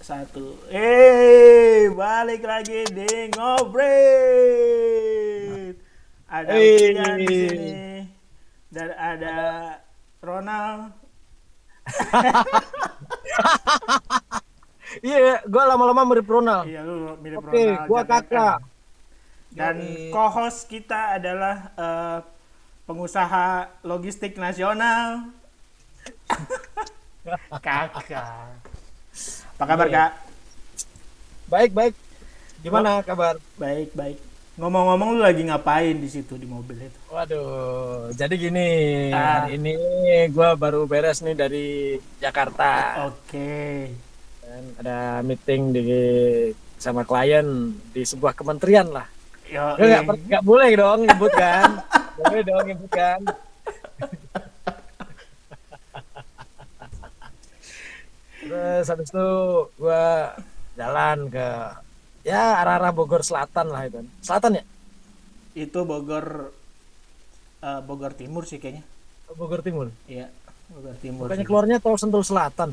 Satu. Balik lagi di ngobrol. Ada Ujian di sini dan ada Ronald. Iya, gue lama-lama mirip Ronald. Iya, lu mirip Oke, Ronald gue kakak. Dan Yoi. co-host kita adalah pengusaha logistik nasional. Kakak. Apa kabar, Iya. Kak? Baik. Gimana kabar? Baik. Ngomong-ngomong, lu lagi ngapain di situ di mobil itu? Waduh, jadi gini, Ah. hari ini gue baru beres nih dari Jakarta. Oke. Dan ada meeting sama klien di sebuah kementerian lah. Yo, Nggak boleh dong nyebut kan? Boleh dong nyebut kan? Terus habis itu gue jalan ke arah-arah Bogor Selatan lah itu. Selatan ya? Itu Bogor Timur sih kayaknya. Bogor Timur. Iya, Bogor Timur. Bukannya sih. keluarnya tol Sentul Selatan.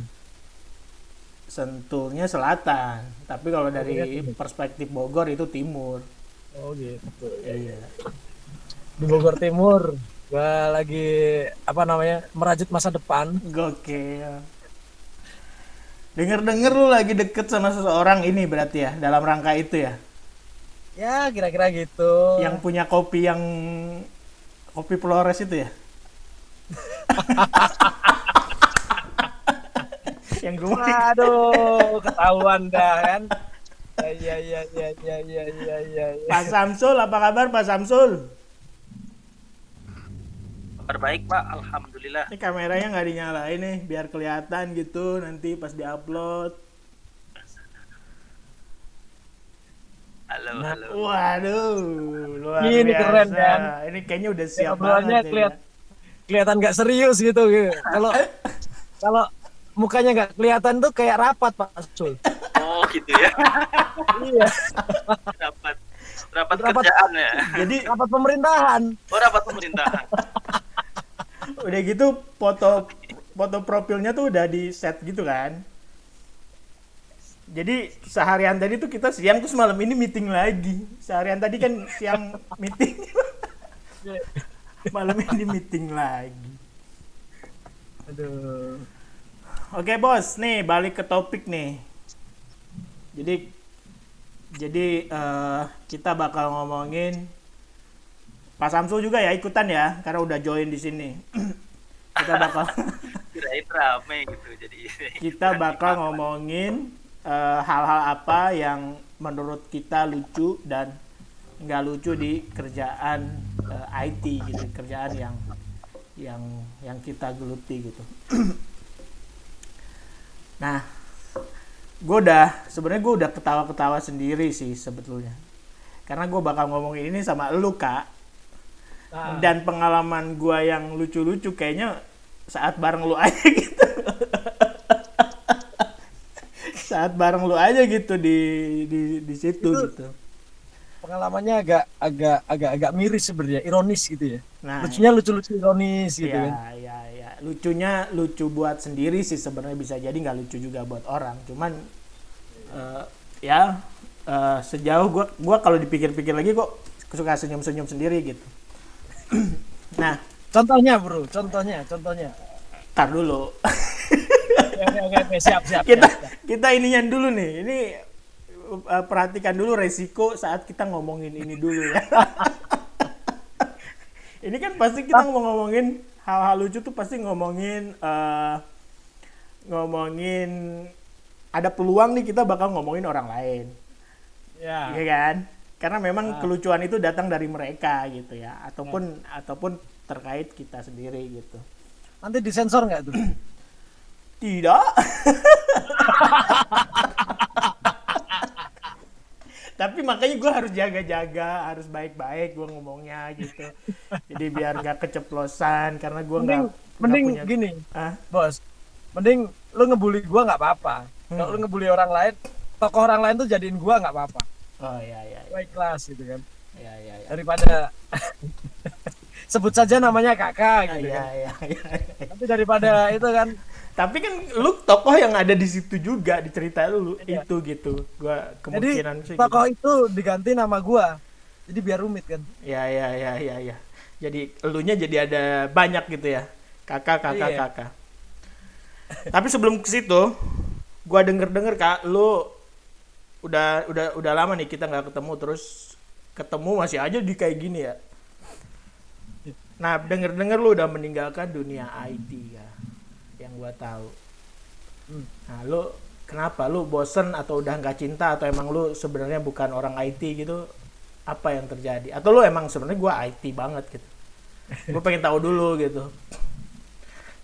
Sentulnya selatan, tapi kalau dari timur. perspektif Bogor itu timur. Oh gitu. Iya. Di Bogor Timur, gue lagi merajut masa depan. Gokil. Dengar-dengar lu lagi deket sama seseorang ini berarti ya, dalam rangka itu ya. Ya kira-kira gitu. Yang punya kopi Flores itu ya. Yang gue Waduh, ketahuan dah kan. Ya. Pak Samsul, apa kabar Pak Samsul? Kabar baik Pak, Alhamdulillah. Ini kameranya nggak dinyalain nih, biar kelihatan gitu nanti pas diupload. Halo, Nah, halo. Waduh, luar Ini biasa. keren, kan? Ini kayaknya udah siap obrolannya banget. kelihatan nggak serius gitu. Kalau mukanya nggak kelihatan tuh kayak rapat Pak Sul. Oh gitu ya. Iya. Rapat Rapat. kerjaan ya. Jadi Rapat pemerintahan. Oh rapat pemerintahan. udah gitu foto profilnya tuh udah di set gitu kan. Jadi seharian tadi tuh kita siang, terus malam ini meeting lagi. Seharian tadi kan siang meeting. Malam ini meeting lagi. Aduh. Oke bos, nih balik ke topik nih. Jadi kita bakal ngomongin Pak Samsul juga ya ikutan ya, karena udah join di sini. Kita Kirain rame gitu jadi. ngomongin hal-hal apa yang menurut kita lucu dan nggak lucu di kerjaan IT gitu, kerjaan yang kita geluti gitu. Nah, sebenarnya gue udah ketawa-ketawa sendiri sih sebetulnya, karena gue bakal ngomongin ini sama lu Kak. Dan pengalaman gue yang lucu-lucu kayaknya saat bareng lu aja gitu. Saat bareng lu aja gitu di situ Itu gitu. Pengalamannya agak miris sebenarnya, ironis gitu ya. Nah, Lucunya lucu-lucu ironis gitu kan. ya. Lucunya lucu buat sendiri sih sebenarnya, bisa jadi nggak lucu juga buat orang. Cuman sejauh gua kalau dipikir-pikir lagi kok suka senyum-senyum sendiri gitu. Nah, Contohnya bro, contohnya. tar dulu. Oke, siap. Kita inian dulu nih. Ini perhatikan dulu resiko saat kita ngomongin ini dulu ya. Ini kan pasti kita mau ngomongin hal-hal lucu tuh, pasti ngomongin ada peluang nih kita bakal ngomongin orang lain. Ya. Iya kan? Karena memang kelucuan itu datang dari mereka gitu ya, ataupun terkait kita sendiri gitu. Nanti disensor nggak tuh? Tidak. Tapi makanya gue harus jaga-jaga, harus baik-baik gue ngomongnya gitu. Jadi biar nggak keceplosan, karena gue Mending punya. gini, Ah? bos. Mending lu ngebully gua nggak apa-apa. Kalau lu ngebully orang lain, tokoh orang lain tuh jadiin gua nggak apa-apa. Oh iya. Gua ikhlas gitu kan. Iya. Daripada sebut saja namanya kakak gitu kan. Iya. Tapi daripada itu kan Tapi kan lu tokoh yang ada di situ juga di cerita lu Iya. itu gitu. Gua Jadi kemungkinan sih tokoh gitu. itu diganti nama gua. Jadi biar rumit kan. Ya. Jadi elunya jadi ada banyak gitu ya. Kakak. Iya. Tapi sebelum ke situ, gua denger Kak, lu udah lama nih kita nggak ketemu, terus ketemu masih aja di kayak gini ya. Nah, denger lu udah meninggalkan dunia IT ya, yang gua tahu. Hmm. Nah, lu kenapa? Lu bosen atau udah nggak cinta atau emang lu sebenarnya bukan orang IT gitu? Apa yang terjadi? Atau lu emang sebenarnya gua IT banget gitu? Gue pengen tahu dulu gitu.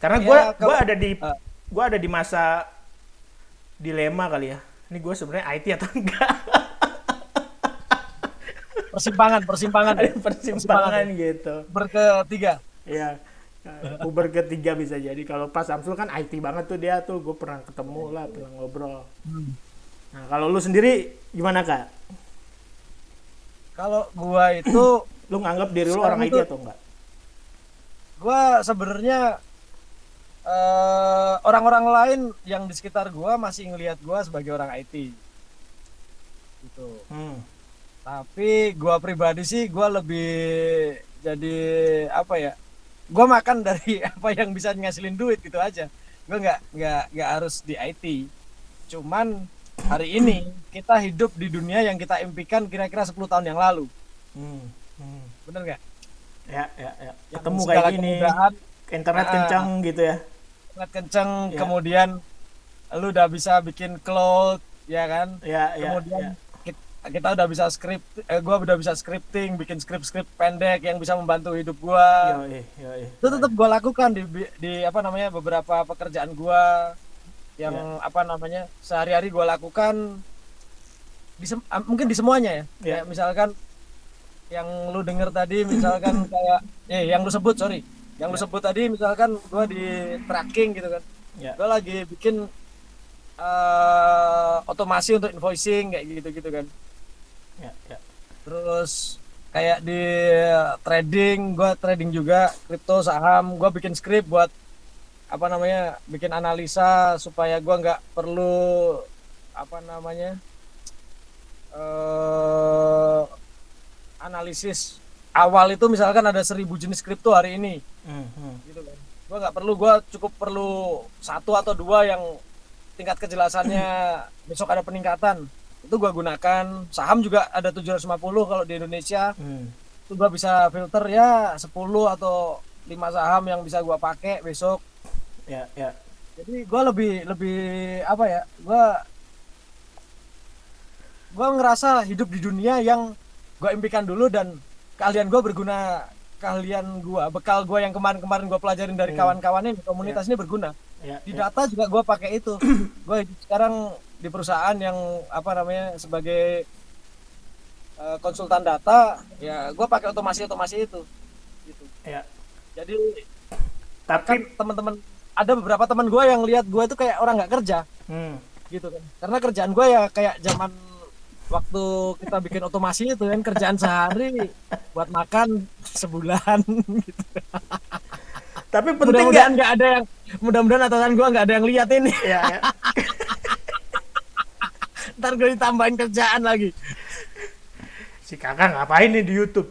Karena Ya, gua kalau uh, gua ada di masa dilema kali ya. Ini gue sebenarnya IT atau enggak? persimpangan Ada ya. Persimpangan persimpangan ya. gitu. Berketiga. Iya. Uber ketiga bisa jadi. Kalau pas Samsul kan IT banget tuh dia tuh, gue pernah ketemu lah, pernah ngobrol. Hmm. Nah, kalau lu sendiri gimana Kak? Kalau gua itu Lu nganggap diri lu sekarang orang IT itu atau enggak? gua sebenarnya orang-orang lain yang di sekitar gua masih ngelihat gua sebagai orang IT gitu. Hmm. Tapi gua pribadi sih gua lebih jadi apa ya? Gua makan dari apa yang bisa ngasilin duit gitu aja. Gua nggak harus di IT. Cuman hari ini kita hidup di dunia yang kita impikan kira-kira 10 tahun yang lalu. Hmm. Hmm. Bener nggak? Ya. Yang Ketemu kayak segala gini, kemudahan, internet ah, kencang gitu ya. sangat kenceng, Ya. kemudian lu udah bisa bikin cloud, ya kan? Ya. Kemudian kita udah bisa gua udah bisa scripting, bikin skrip pendek yang bisa membantu hidup gua. Yoi. Itu tetap gua lakukan di apa namanya beberapa pekerjaan gua yang Ya. apa namanya sehari-hari gua lakukan mungkin di semuanya ya. Ya. Kayak misalkan yang lu denger tadi misalkan kayak yang lu sebut yang lu Ya. sebut tadi misalkan gua di tracking gitu kan. Ya. Gua lagi bikin otomasi untuk invoicing kayak gitu-gitu kan. Ya. Terus kayak di trading, gua trading juga kripto saham, gua bikin skrip buat apa namanya bikin analisa supaya gua nggak perlu apa namanya analisis awal itu misalkan ada 1.000 jenis kripto hari ini gitu kan. Gua cukup perlu satu atau dua yang tingkat kejelasannya besok ada peningkatan, itu gua gunakan. Saham juga ada 750 kalau di Indonesia. Itu gua bisa filter ya 10 atau 5 saham yang bisa gua pakai besok. Ya. Jadi gua lebih apa ya? Gua ngerasa hidup di dunia yang gua impikan dulu, dan keahlian gua berguna. Bekal gua yang kemarin gua pelajarin dari kawan-kawan ini, komunitas ini berguna. Di data juga gua pakai itu. Gua sekarang di perusahaan yang apa namanya sebagai konsultan data, ya gua pakai otomasi itu gitu. Ya. Jadi Tapi kan teman-teman, ada beberapa teman gue yang lihat gue itu kayak orang nggak kerja gitu kan, karena kerjaan gue ya kayak zaman waktu kita bikin otomasi itu kan, kerjaan sehari buat makan sebulan gitu. Tapi penting nggak? Mudah-mudahan atasan gue nggak ada yang lihat ini. Ya. Ntar gue ditambahin kerjaan lagi. Si kakak ngapain nih di YouTube?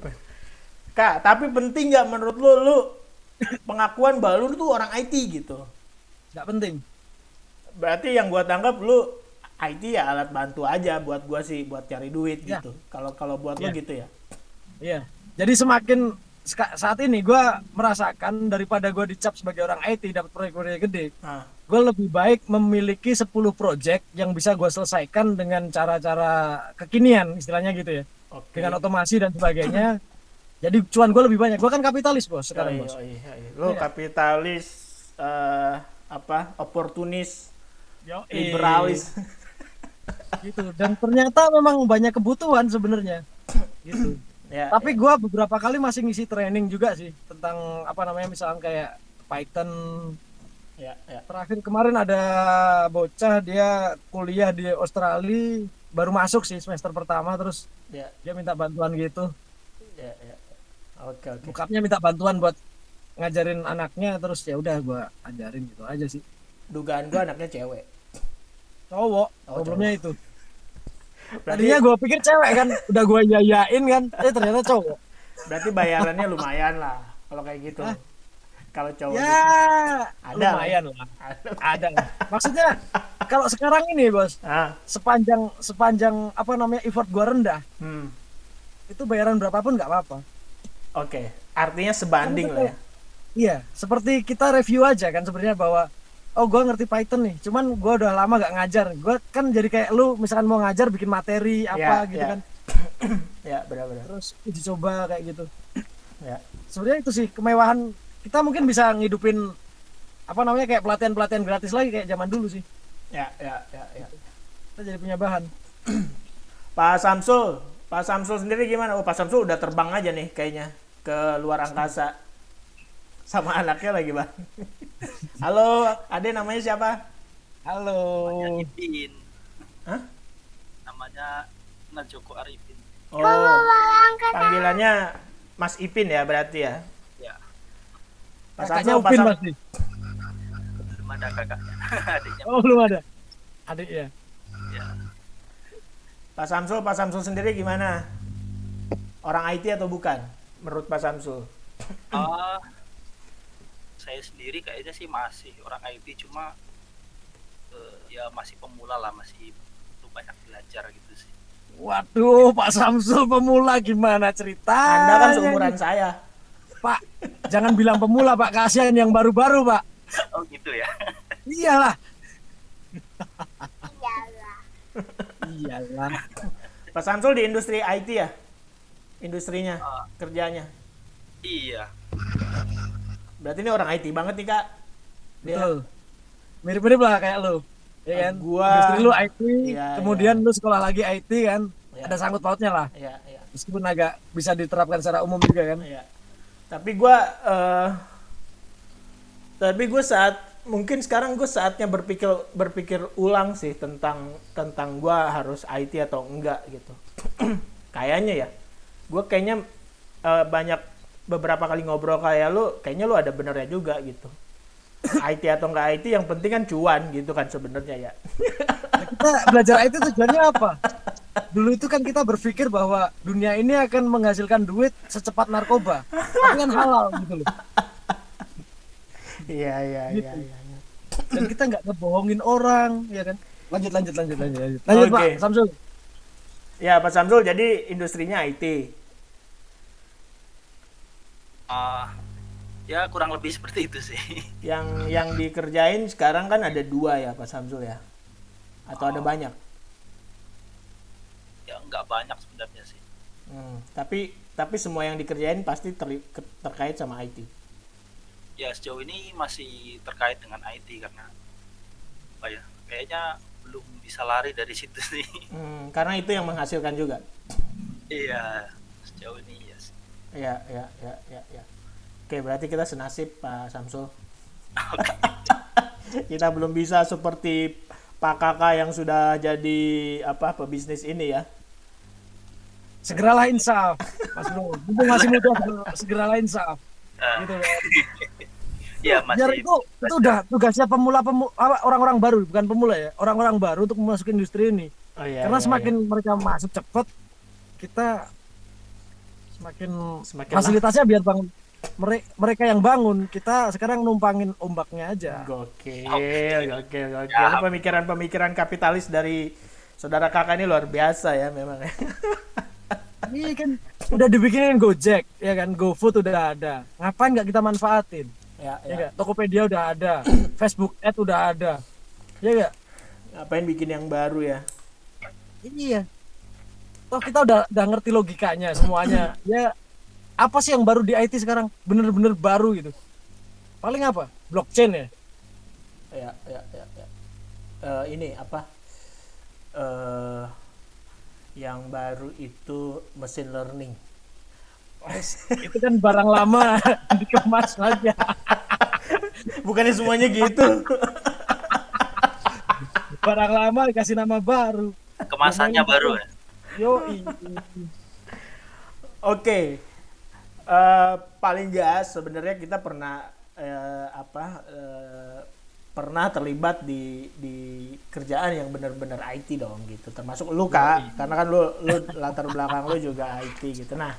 Kak, tapi penting nggak menurut lu pengakuan bahwa lu tuh orang IT gitu? Nggak penting. Berarti yang gua tangkap lu IT ya alat bantu aja buat gua sih, buat cari duit Ya. gitu. Kalau buat lu gitu ya. Iya. Jadi semakin saat ini gue merasakan daripada gue dicap sebagai orang IT dapat proyek-proyek gede, gue lebih baik memiliki 10 proyek yang bisa gue selesaikan dengan cara-cara kekinian, istilahnya gitu ya. Oke. Dengan otomasi dan sebagainya. Jadi cuan gue lebih banyak. Gue kan kapitalis bos sekarang bos. Lu Iya. kapitalis oportunis, Yoi. liberalis. Gitu. Dan ternyata memang banyak kebutuhan sebenarnya. Gitu. Ya, Tapi gue beberapa kali masih ngisi training juga sih tentang apa namanya, misalnya kayak Python. ya. Terakhir kemarin ada bocah, dia kuliah di Australia, baru masuk sih semester pertama, terus Ya. dia minta bantuan gitu. Ya. Oke. Bokapnya minta bantuan buat ngajarin anaknya, terus ya udah gue ajarin gitu aja sih. dugaan gue anaknya cewek. Cowok, Oh, problemnya itu. Berarti Tadinya gue pikir cewek kan, udah gue yayain kan, ternyata cowok. berarti bayarannya lumayan lah kalau kayak gitu. Hah? Kalau cowok Ya, gitu. Ada lumayan lah. Ada. Ada lah. Maksudnya kalau sekarang ini bos, Ah, sepanjang apa namanya effort gue rendah, hmm. itu bayaran berapapun nggak apa-apa. Oke. Artinya sebanding lah ya. Iya, seperti kita review aja kan sebenarnya bahwa oh gue ngerti Python nih, cuman gue udah lama gak ngajar. Gue kan jadi kayak lu misalkan mau ngajar bikin materi apa gitu ya. kan. Ya, benar-benar. Terus uji coba kayak gitu. Ya. Sebenarnya itu sih kemewahan. Kita mungkin bisa ngidupin apa namanya kayak pelatihan gratis lagi kayak zaman dulu sih. Ya. Kita jadi punya bahan. Pak Samsul sendiri gimana? Oh, Pak Samsul udah terbang aja nih kayaknya ke luar angkasa. Sama anaknya lagi, Bang. Halo, Ade namanya siapa? Halo. Namanya Ipin. Hah? Namanya Najoko Arifin. Oh, panggilannya Mas Ipin ya berarti ya? Ya, Pak Kakaknya Samsul, Upin pasti. belum ada kakaknya. Adiknya. Oh belum ada. Adik ya. Ya. Pak Samsul sendiri gimana? Orang IT atau bukan? Menurut Pak Samsul? Saya sendiri kayaknya sih masih orang IT, cuma ya masih pemula lah, masih perlu banyak belajar gitu sih. Waduh, Pak Samsul pemula gimana ceritanya? Anda kan seumuran saya. Pak, jangan bilang pemula Pak, kasihan yang baru-baru Pak. Oh gitu ya. Iyalah. Iyalah. Pak Samsul di industri IT ya? Industrinya, kerjanya. Iya. Berarti ini orang IT banget nih, Kak. Dia. Betul. Mirip-mirip lah kayak lu. Ya kan? Gua- Industri lu IT, Iya, kemudian lu sekolah lagi IT kan. Iya. Ada sangkut pautnya lah. Iya. Meskipun agak bisa diterapkan secara umum juga kan. Iya. Tapi gue mungkin sekarang gue saatnya berpikir ulang sih tentang gue harus IT atau enggak gitu. Kayaknya ya. Gue kayaknya beberapa kali ngobrol kayak lu, kayaknya lu ada benernya juga gitu. IT atau enggak IT yang penting kan cuan gitu kan sebenarnya ya. Nah, kita belajar IT tujuannya apa? Dulu itu kan kita berpikir bahwa dunia ini akan menghasilkan duit secepat narkoba. Tapi kan halal gitu loh. Iya. Dan kita nggak ngebohongin orang, ya kan? Lanjut Oke. Pak Samsul. Ya, Pak Samsul jadi industrinya IT. Ya kurang lebih seperti itu sih. Yang dikerjain sekarang kan ada 2 ya Pak Samsul ya? Atau ada banyak? Ya nggak banyak sebenarnya sih. Tapi semua yang dikerjain pasti terkait sama IT. Ya sejauh ini masih terkait dengan IT karena apa ya, kayaknya belum bisa lari dari situ sih. Karena itu yang menghasilkan juga. Iya, sejauh ini ya. Ya. Oke, berarti kita senasib Pak Samsul. Kita belum bisa seperti Pak Kakak yang sudah jadi pebisnis ini ya. Segeralah insaf, Mas Bro. Mumpung masih muda, segeralah insaf. Gitu loh. Ya Biar masih. itu udah tugasnya orang-orang baru, bukan pemula ya, orang-orang baru untuk memasuki industri ini. Oh, iya, Karena iya, semakin mereka masuk cepat, kita semakin Semakin fasilitasnya biar bangun mereka yang bangun, kita sekarang numpangin ombaknya aja. Gokil. Ini pemikiran kapitalis dari saudara kakak ini luar biasa ya memang. Ini kan udah dibikinin Gojek, ya kan, GoFood udah ada. Ngapain nggak kita manfaatin? Ya nggak? Tokopedia udah ada, Facebook Ad udah ada, ya nggak? Ngapain bikin yang baru ya? Iya. Toh kita udah ngerti logikanya semuanya. Ya apa sih yang baru di IT sekarang? Bener-bener baru gitu. Paling apa? Blockchain ya? Ya. Ini apa? Yang baru itu machine learning. Itu kan barang lama dikemas aja. Bukannya semuanya gitu. Barang lama dikasih nama baru. Kemasannya baru ya. Yoi. Oke. Paling gas sebenarnya kita pernah pernah terlibat di kerjaan yang benar-benar IT dong gitu, termasuk lu Kak, karena kan lu latar belakang lu juga IT gitu. Nah,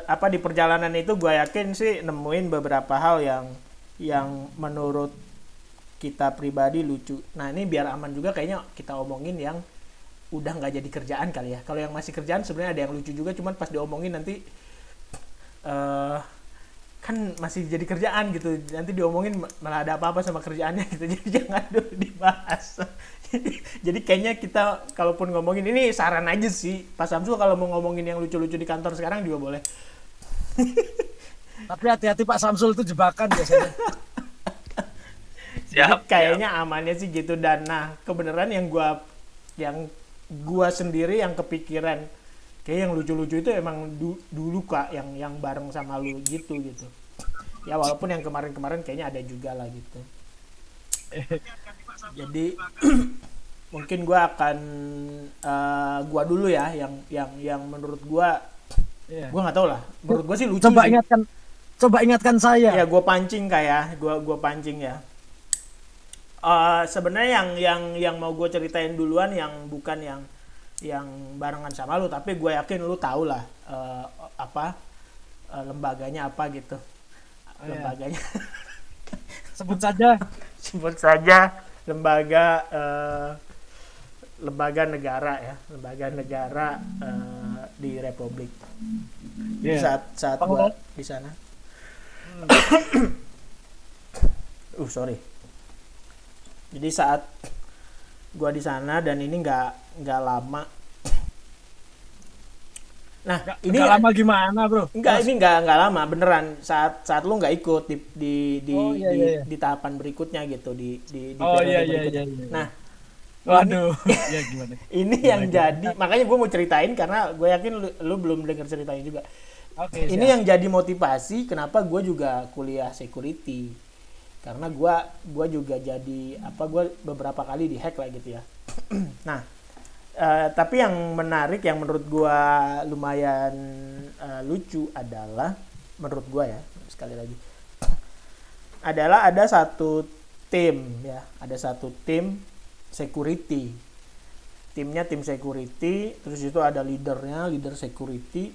apa di perjalanan itu gue yakin sih nemuin beberapa hal yang menurut kita pribadi lucu. Nah ini biar aman juga kayaknya kita omongin yang udah nggak jadi kerjaan kali ya. Kalau yang masih kerjaan sebenarnya ada yang lucu juga, cuman pas diomongin nanti kan masih jadi kerjaan gitu, nanti diomongin malah ada apa-apa sama kerjaannya gitu, jadi jangan dulu dibahas. Jadi kayaknya kita kalaupun ngomongin ini saran aja sih, Pak Samsul kalau mau ngomongin yang lucu-lucu di kantor sekarang juga boleh. Tapi hati-hati Pak Samsul itu jebakan biasanya. Jadi kayaknya amannya sih gitu. Dan nah kebenaran yang gua sendiri yang kepikiran kayak yang lucu-lucu itu emang dulu Kak yang bareng sama lu gitu. Ya walaupun yang kemarin-kemarin kayaknya ada juga lah gitu. Jadi mungkin gua akan gua dulu ya yang menurut gua gua nggak tahu lah. Menurut gua sih lucu. Coba ingatkan saya. Ya gua pancing kayak gua pancing ya. Sebenarnya yang mau gue ceritain duluan yang bukan yang barengan sama lu, tapi gue yakin lu tahu lah lembaganya apa gitu. Lembaganya sebut saja lembaga negara ya, lembaga negara di Republik. Saat gue di sana sorry. Jadi saat gua di sana dan ini nggak lama. Nah, ini nggak lama gimana, Bro? Ini nggak lama beneran. Saat lu nggak ikut di tahapan berikutnya gitu di berikutnya. Iya. Nah, waduh. Ya gimana? Ini yang jadi, makanya gua mau ceritain karena gue yakin lu belum dengar ceritanya juga. Oke, ini yang jadi motivasi kenapa gue juga kuliah security. Karena gue juga jadi gue beberapa kali dihack lah gitu ya. Nah, tapi yang menarik yang menurut gue lumayan lucu adalah menurut gue ya, sekali lagi adalah ada satu tim security. Timnya tim security, terus itu ada leader security.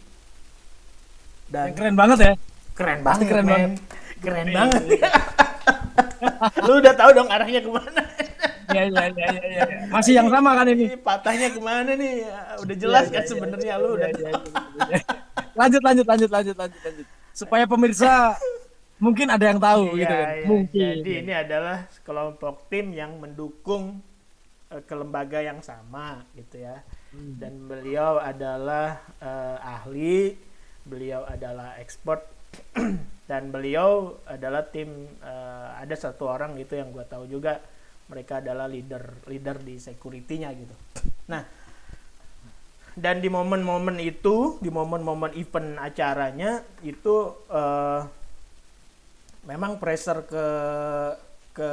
Dan keren banget ya. Keren banget. Lu udah tahu dong arahnya kemana. Iya. Masih yang sama kan ini? Patahnya kemana nih? Udah jelas kan sebenarnya lu udah tahu. Lanjut. Supaya pemirsa mungkin ada yang tahu gitu kan. Mungkin. Jadi ini adalah kelompok tim yang mendukung ke lembaga yang sama gitu ya. Dan beliau adalah ahli, beliau adalah expert. Dan beliau adalah tim ada satu orang gitu yang gue tahu juga mereka adalah leader di security-nya gitu. Nah, dan di momen-momen event acaranya itu memang pressure ke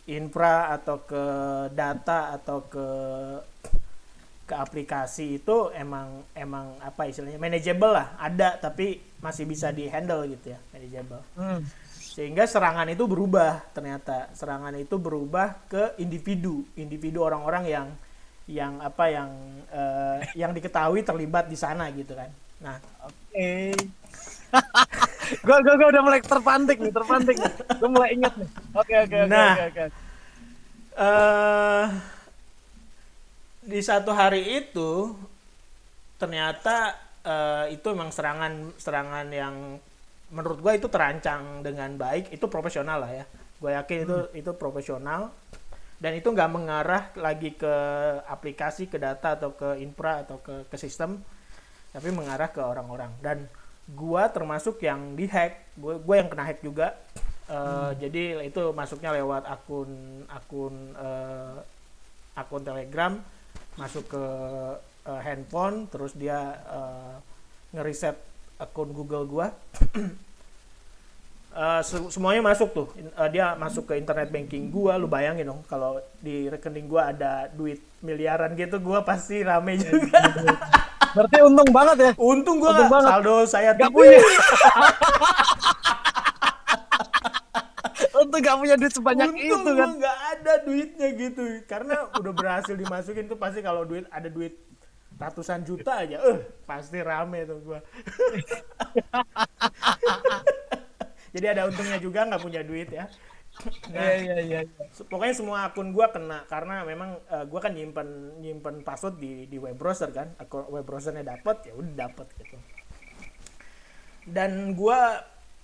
infra atau ke data atau ke aplikasi itu emang apa istilahnya manageable lah, ada tapi masih bisa di handle gitu ya, manageable. Sehingga serangan itu berubah ke individu orang-orang yang diketahui terlibat di sana gitu kan. Nah, oke. Gue udah mulai terpantik nih. Gue mulai ingat nih. Oke. Di satu hari itu ternyata itu memang serangan yang menurut gue itu terancang dengan baik, itu profesional lah ya. Gue yakin itu profesional dan itu nggak mengarah lagi ke aplikasi, ke data atau ke infra atau ke sistem, tapi mengarah ke orang-orang. Dan gue termasuk yang dihack, gue yang kena hack juga. Jadi itu masuknya lewat akun Telegram, masuk ke handphone, terus dia ngeriset akun Google gua. Semuanya masuk tuh. Dia masuk ke internet banking gua. Lu bayangin dong kalau di rekening gua ada duit miliaran gitu, gua pasti rame juga. Berarti untung banget ya. Untung gua saldo saya gak punya. tuh gak punya duit sebanyak untung itu gue kan. nggak ada duitnya gitu, karena udah berhasil dimasukin tuh pasti kalau ada duit ratusan juta aja, pasti rame tuh gue. Jadi ada untungnya juga nggak punya duit ya. Nah, Iya. pokoknya semua akun gue kena karena memang gue kan nyimpen password di web browser kan, akun web browsernya dapat, ya udah dapat gitu. Dan gue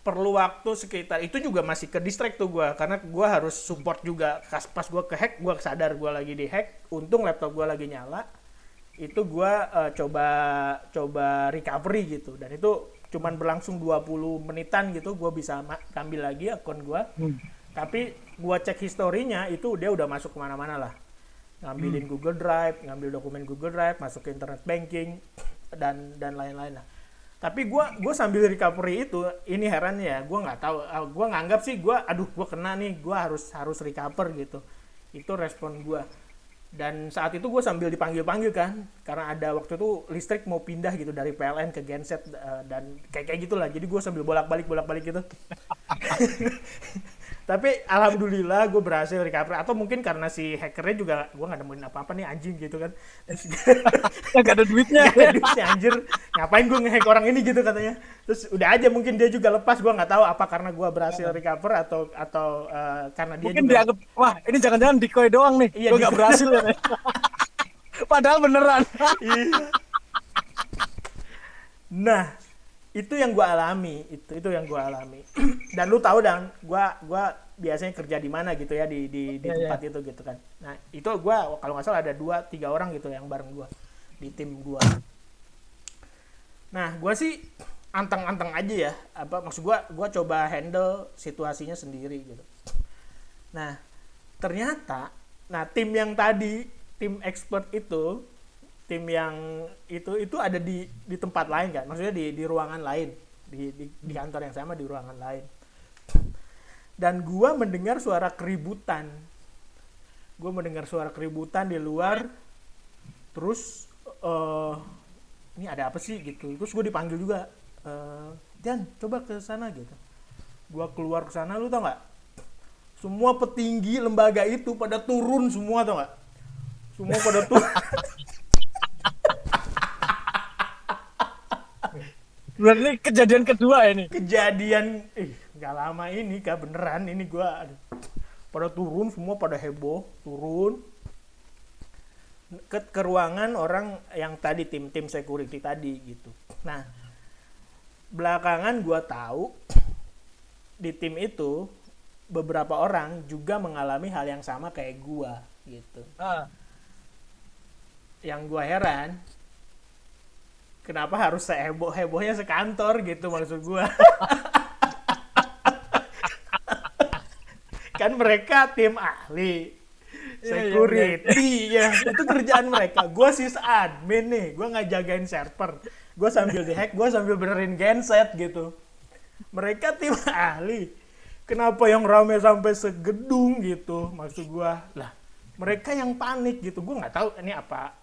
perlu waktu sekitar itu juga masih ke distract tuh gue, karena gue harus support juga. Pas gue ke hack, gue sadar gue lagi di hack. Untung laptop gue lagi nyala, itu gue coba recovery gitu, dan itu cuman berlangsung 20 menitan gitu, gue bisa ambil lagi akun gue. Tapi gue cek historinya itu dia udah masuk kemana-mana lah, ngambilin Google Drive, ngambil dokumen Google Drive, masuk ke internet banking dan lain-lain lah. Tapi gue sambil recovery itu, ini herannya ya, gue nggak tahu, gue nganggap sih gue kena nih, gue harus recover gitu. Itu respon gue. Dan saat itu gue sambil dipanggil kan, karena ada waktu itu listrik mau pindah gitu dari PLN ke genset, dan kayak gitulah. Jadi gue sambil bolak-balik gitu. Tapi alhamdulillah gue berhasil recover. Atau mungkin karena si hackernya juga, gue nggak nemuin apa-apa nih anjing gitu kan. Gak ada duitnya. Gak ada duitnya anjir, ngapain gue nge-hack orang ini gitu katanya. Terus udah aja mungkin dia juga lepas, gue nggak tahu apa karena gue berhasil recover atau karena dia mungkin juga dianggap, wah ini jangan-jangan decoy doang nih, Iya, gue gak berhasil ya. Padahal beneran. Iya. Nah, itu yang gue alami, itu yang gue alami. Dan lu tahu dan gue biasanya kerja di mana gitu ya, di tempat itu gitu kan. Nah, itu gue kalau nggak salah ada 2-3 orang gitu yang bareng gue di tim gue. Nah, gue sih anteng-anteng aja ya. Maksud gue coba handle situasinya sendiri gitu. Nah, ternyata tim yang tadi, tim expert itu, tim yang itu ada di tempat lain kan, maksudnya di ruangan lain, di kantor yang sama, di ruangan lain. Dan gue mendengar suara keributan di luar. Terus ini ada apa sih gitu. Terus gue dipanggil juga, Jan coba ke sana gitu. Gue keluar ke sana, lu tau nggak, semua petinggi lembaga itu pada turun semua, tau nggak, semua pada turun. Berarti kejadian kedua ini. Kejadian nggak lama ini kak, beneran ini gue pada turun semua, pada heboh turun ke ruangan orang yang tadi, tim security tadi gitu. Nah, belakangan gue tahu di tim itu beberapa orang juga mengalami hal yang sama kayak gue gitu. Yang gue heran, kenapa harus seheboh-hebohnya sekantor gitu, maksud gue. Kan mereka tim ahli security ya, itu kerjaan mereka. Gue sysadmin nih, gue nggak jagain server, gue sambil dihack, gue sambil benerin genset gitu. Mereka tim ahli, kenapa yang rame sampai segedung gitu, maksud gue. Lah, mereka yang panik gitu. Gue nggak tahu ini apa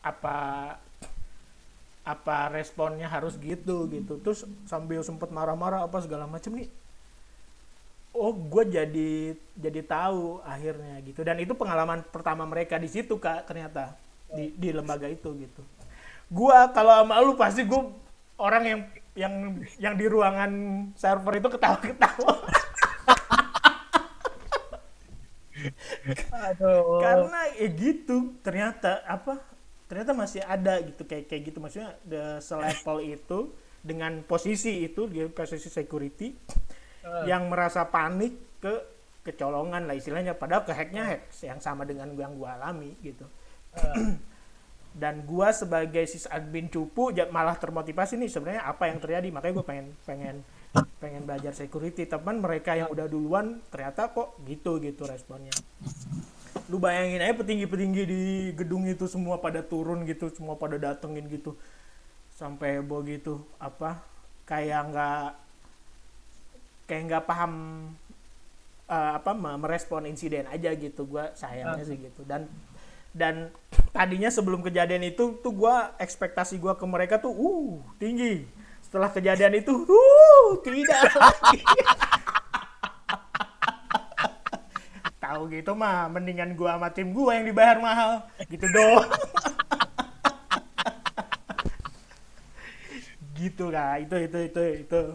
responnya harus gitu. Terus sambil sempet marah-marah apa segala macam nih. Oh, gue jadi tahu akhirnya gitu. Dan itu pengalaman pertama mereka di situ kak, ternyata di lembaga itu gitu. Gue kalau sama lu pasti gue orang yang di ruangan server itu ketawa-ketawa. Aduh. Karena gitu ternyata masih ada gitu kayak gitu, maksudnya selevel itu dengan posisi itu, dia posisi security yang merasa panik kecolongan lah istilahnya, padahal hack yang sama dengan yang gua alami gitu. Dan gua sebagai sysadmin cupu malah termotivasi nih sebenarnya apa yang terjadi, makanya gua pengen belajar security. Teman mereka yang udah duluan ternyata kok gitu responnya. Lu bayangin aja petinggi-petinggi di gedung itu semua pada turun gitu, semua pada datengin gitu, sampai heboh gitu, kayak nggak paham merespon insiden aja gitu. Gua sayangnya sih gitu. Dan tadinya sebelum kejadian itu tuh ekspektasi gua ke mereka tuh tinggi. Setelah kejadian itu tidak lagi. tahu gitu mah mendingan gua sama tim gua yang dibayar mahal gitu doang. Gitu Kak, itu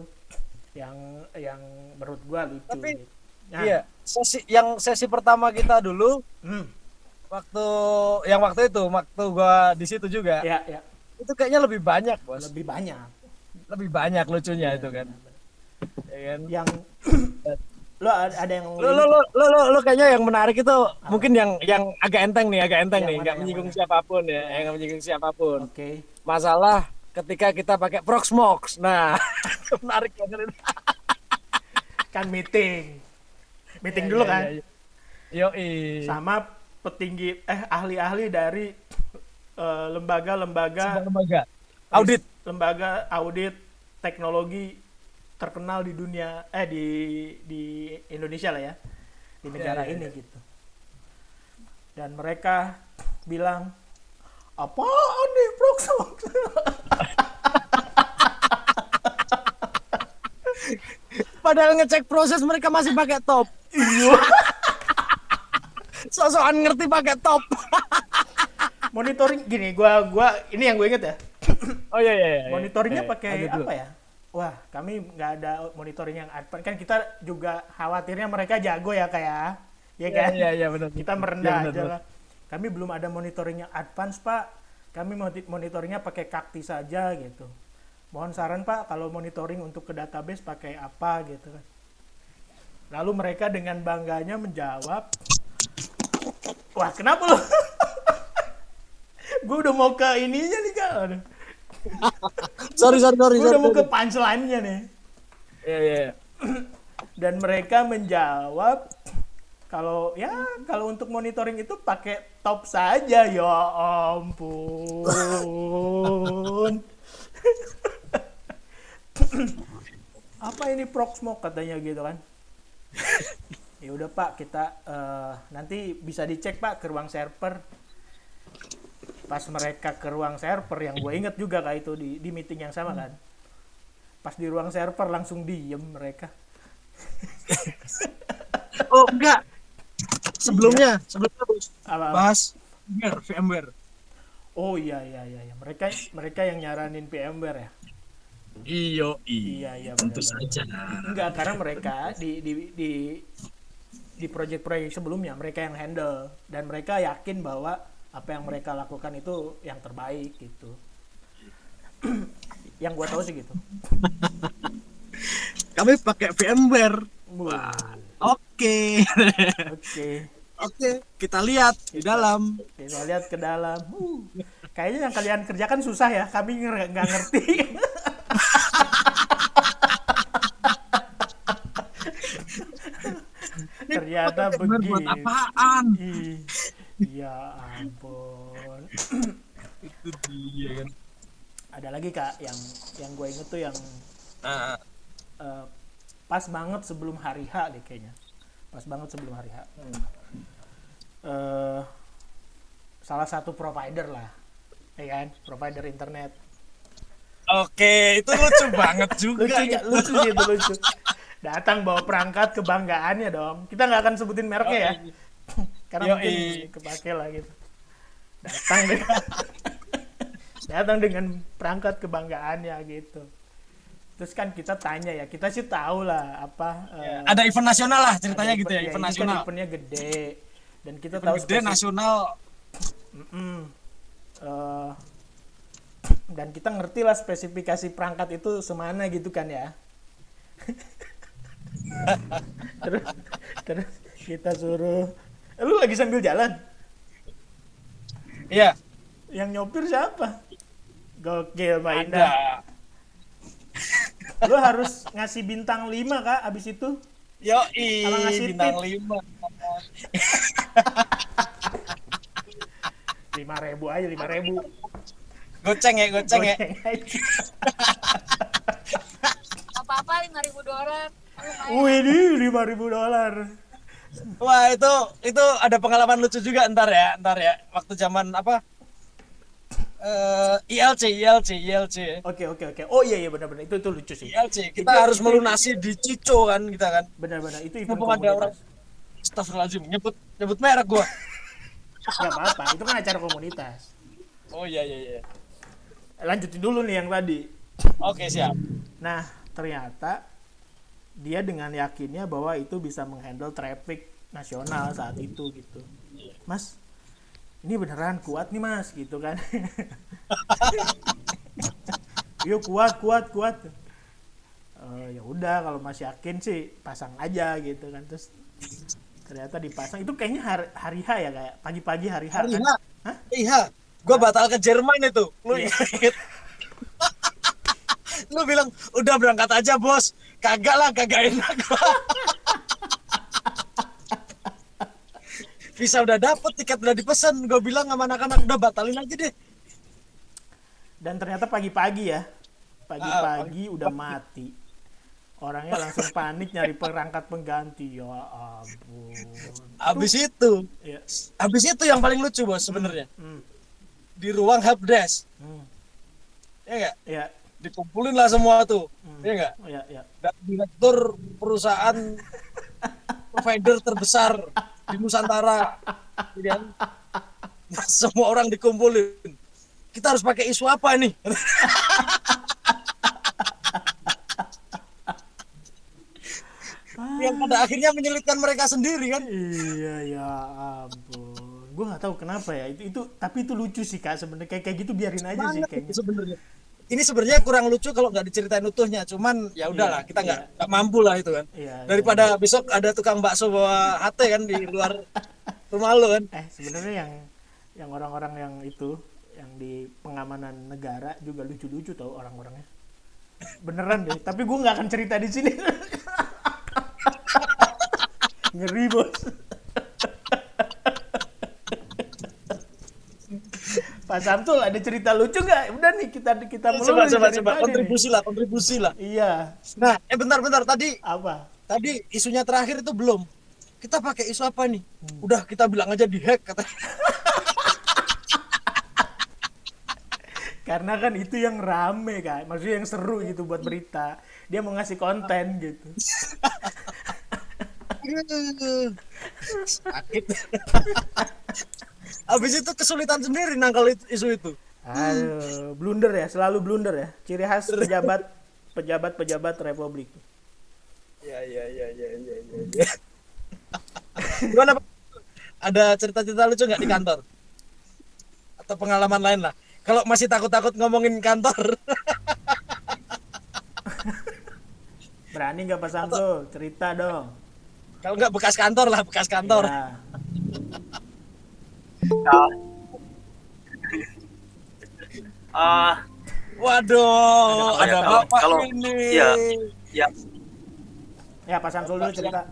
yang menurut gua lucu. Tapi gitu. Nah, iya, sesi pertama kita dulu waktu gua di situ juga. ya Itu kayaknya lebih banyak, Bos. lebih banyak Lebih lucunya itu kan. Ya kan? yang lo ada yang Lo kayaknya yang menarik itu mungkin yang agak enteng nih, Yang nih, mana, nggak yang menyinggung mana? siapapun ya, yang nggak menyinggung siapapun. Oke. Masalah ketika kita pakai Proxmox. Nah, menarik banget itu. Kan meeting dulu kan. Yoi. Sama petinggi ahli-ahli dari lembaga Audit. lembaga audit teknologi terkenal di dunia di Indonesia lah ya, di negara ini gitu. Dan mereka bilang apaan nih Proxmox? Padahal ngecek proses mereka masih pakai top. Iya. Sosokan ngerti pakai top. Monitoring gini, gua ini yang gue inget ya. Oh iya. Monitoringnya pakai apa ya? Wah, kami nggak ada monitoring yang advance. Kan kita juga khawatirnya mereka jago ya kayak, ya kan? Iya benar. Kita merendah aja lah. Kami belum ada monitoring yang advance Pak. Kami monitoringnya pakai Kakti saja gitu. Mohon saran Pak, kalau monitoring untuk ke database pakai apa gitu kan. Lalu mereka dengan bangganya menjawab, wah kenapa lo? Gue udah mau ke ininya nih Kak. Sorry. Gue udah mau ke punchline-nya nih. Iya. Dan mereka menjawab kalau untuk monitoring itu pakai top saja. Ya ampun. Apa ini Proxmox katanya gitu kan. Ya udah Pak, kita nanti bisa dicek Pak ke ruang server. Pas mereka ke ruang server, yang gue inget juga kayak itu di meeting yang sama kan. Pas di ruang server langsung diem mereka. Oh enggak. Sebelumnya Bos. Apa? Bahas VMware. Oh iya. Mereka yang nyaranin VMware ya. Iya tentu benar. saja. Enggak, karena mereka di proyek-proyek sebelumnya mereka yang handle dan mereka yakin bahwa apa yang mereka lakukan itu yang terbaik gitu. Yang gua tahu sih gitu. Kami pakai VMware. Wah. Oke, kita lihat di dalam. Kita lihat ke dalam. Kayaknya yang kalian kerjakan susah ya. Kami nggak ngerti. Ternyata begitu. Buat apaan? Ya ampun. Itu dia kan. Ada lagi Kak yang gue inget tuh yang pas banget sebelum hari H deh kayaknya. Pas banget sebelum hari H. Salah satu provider lah. Ya kan? Provider internet. Oke, itu lucu banget juga. Lucu sih itu lucu. Datang bawa perangkat kebanggaannya dong. Kita nggak akan sebutin mereknya ya. Karena mungkin kepake lah gitu. Datang dengan perangkat kebanggaannya gitu. Terus kan kita tanya ya, kita sih tahu lah apa. Ada event nasional lah ceritanya gitu ya, event nasional. Kan eventnya gede dan kita event tahu gede nasional. Dan kita ngerti lah spesifikasi perangkat itu semana gitu kan ya. terus kita suruh, lu lagi sambil jalan? Iya. Yang nyopir siapa? Gokil mainnya. Lu harus ngasih bintang 5 Kak abis itu. Yoi, bintang 5. 5.000 aja, 5.000. Goceng ya. Apa-apa $5.000. Wih, $5.000. Wah, itu ada pengalaman lucu juga ntar ya. Waktu zaman apa? ILC. Oke. Oh iya benar-benar itu lucu sih. ILC. Kita harus melunasi di Cico kan kita kan. Benar-benar itu event Mumpung ada orang. Astagfirullahaladzim, nyebut merek gua. Nggak apa-apa, itu kan acara komunitas. Oh iya. Lanjutin dulu nih yang tadi. Oke, siap. Nah, ternyata dia dengan yakinnya bahwa itu bisa menghandle traffic nasional saat itu gitu. Mas, ini beneran kuat nih mas, gitu kan. Yuk kuat. Ya udah kalau Mas yakin sih pasang aja gitu kan. Terus ternyata dipasang. Itu kayaknya hari H ya, kayak pagi-pagi hari H. Hari Kan? H. Hah? Iya. Gua batal ke Jerman itu. Lu Iya. inget? Lu bilang udah berangkat aja bos. Kagak enak. Visa udah dapet, tiket udah dipesan. Gue bilang sama anak-anak udah batalin aja deh. Dan ternyata pagi-pagi ya. Pagi-pagi udah mati. Orangnya langsung panik nyari perangkat pengganti. Ya ampun. Habis itu yang paling lucu bos sebenarnya. Di ruang helpdesk. Ya enggak? Ya. Dikumpulin lah semua tuh. Ya enggak? Ya. Dan direktur perusahaan provider terbesar di Nusantara. Gitu kan? Semua orang dikumpulin. Kita harus pakai isu apa nih? Yang pada akhirnya menyulitkan mereka sendiri kan? Iya ya ampun. Gue nggak tahu kenapa ya. Tapi itu lucu sih Kak sebenarnya. Kayak gitu biarin aja sih kayaknya. Sebenarnya. Ini sebenarnya kurang lucu kalau nggak diceritain utuhnya. Cuman ya udahlah, kita nggak mampu lah itu kan. Iya, daripada besok ada tukang bakso bawa HT kan di luar rumah lo kan. Sebenarnya yang orang-orang yang itu yang di pengamanan negara juga lucu-lucu tau orang-orangnya. Beneran deh. Tapi gue nggak akan cerita di sini. Ngeri bos. Pak Samsul ada cerita lucu nggak? Udah nih kita coba kontribusi lah. Iya. Nah, bentar tadi Apa? Tadi isunya terakhir itu belum. Kita pakai isu apa nih? Udah kita bilang aja di hack kata. Karena kan itu yang rame Kak. Maksudnya yang seru gitu buat berita. Dia mau ngasih konten gitu. Sakit. Habis itu kesulitan sendiri nangkal isu itu. Aduh, blunder ya, selalu blunder ya. Ciri khas pejabat republik. Ya. Gimana Pak? Ada cerita-cerita lucu nggak di kantor? Atau pengalaman lain lah. Kalau masih takut-takut ngomongin kantor. Berani nggak Pak Samsul? Cerita dong. Kalau nggak bekas kantor lah, bekas kantor. Ya. Waduh, ada bapak kalau ini. Ya. Ya Pak Samsul dulu cerita.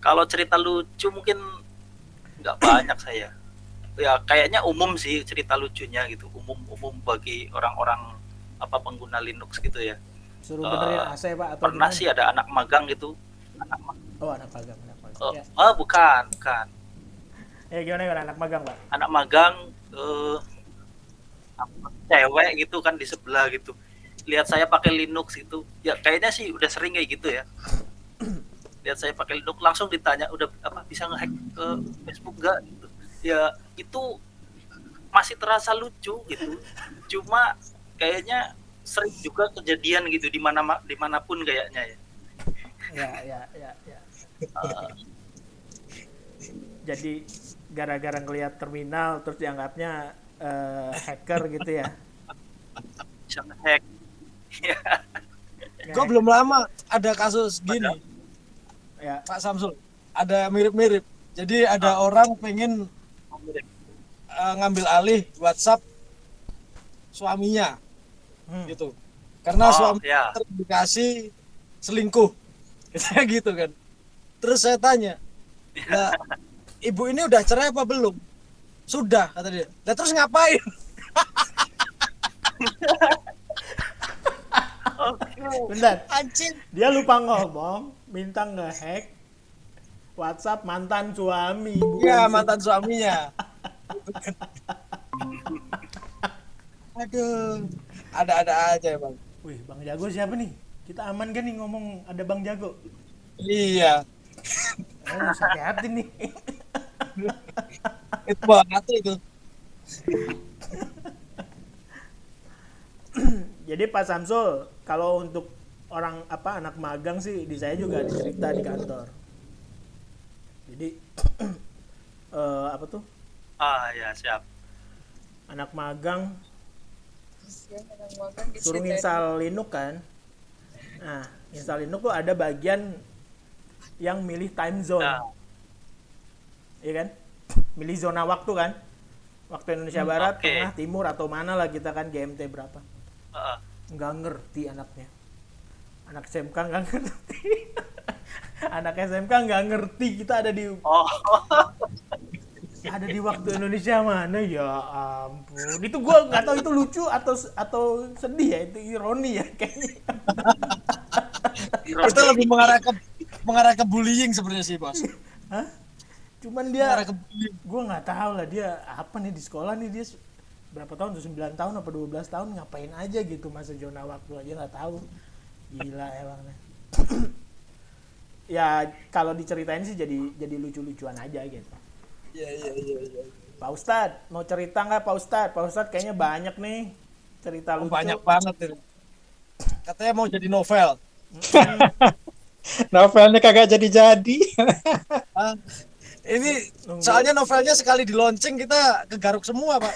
Kalau cerita lucu mungkin nggak banyak saya. Ya kayaknya umum sih cerita lucunya gitu. Umum bagi orang-orang pengguna Linux gitu ya. Suruh benerin AC Pak atau pernah gimana? sih ada anak magang gitu. Anak magang. Ya. Bukan. Gimana anak magang Pak? Anak magang cewek gitu kan di sebelah gitu. Lihat saya pakai Linux itu. Ya kayaknya sih udah sering kayak gitu ya. Lihat saya pakai Linux langsung ditanya udah bisa ngehack ke Facebook enggak gitu. Ya itu masih terasa lucu gitu. Cuma kayaknya sering juga kejadian gitu dimanapun kayaknya ya. Ya. Jadi gara-gara ngelihat terminal terus dianggapnya hacker gitu ya. Bisa ngehack. Gue belum lama ada kasus gini. Ya. Pak Samsul, ada mirip-mirip. Jadi ada orang pengen ngambil alih WhatsApp suaminya. Gitu. Karena suami terindikasi selingkuh. Gitu kan. Terus saya tanya, "Lah, ibu ini udah cerai apa belum?" "Sudah," kata dia. "Lah terus ngapain?" Bentar. Anjing. Dia lupa ngomong, minta ngehack WhatsApp mantan suami. Iya, mantan suaminya. Aduh. Ada-ada aja, Bang. Wih, Bang Jago siapa nih? Kita aman kan nih ngomong ada Bang Jago? Iya. Hati-hati nih. Itu banget itu. Jadi Pak Samsul, kalau untuk orang anak magang sih di saya juga ada cerita di kantor. Jadi apa tuh? Ya siap. Anak magang Kasihan orang magang suruh diceritain. install Linux kan. Nah, install Linux tuh ada bagian yang milih time zone. Nah, Iya kan? Milih zona waktu kan? Waktu Indonesia Barat, oke. Tengah, Timur atau mana lah kita kan GMT berapa. heeh. Nggak ngerti anaknya. Anak SMK nggak ngerti. Anak SMK nggak ngerti kita ada di Oh, waktu Indonesia mana, ya ampun. Itu gue nggak tahu itu lucu atau sedih ya, itu ironi ya kayaknya. Itu lebih mengarah ke bullying sebenarnya sih, Bos. Hah? Cuman dia, Mengarah ke bullying. gue nggak tahu lah dia apa nih di sekolah nih, dia berapa tahun tuh, 9 tahun apa 12 tahun ngapain aja gitu, masa zona waktu aja nggak tahu. Gila emangnya. Ya kalau diceritain sih jadi lucu-lucuan aja gitu. Iya. Pak Ustadz, mau cerita nggak Pak Ustadz? Pak Ustadz kayaknya banyak nih cerita lucu. Banyak banget itu. Katanya mau jadi novel. Novelnya kagak jadi-jadi. Ah, ini soalnya novelnya sekali di launching kita kegaruk semua, Pak.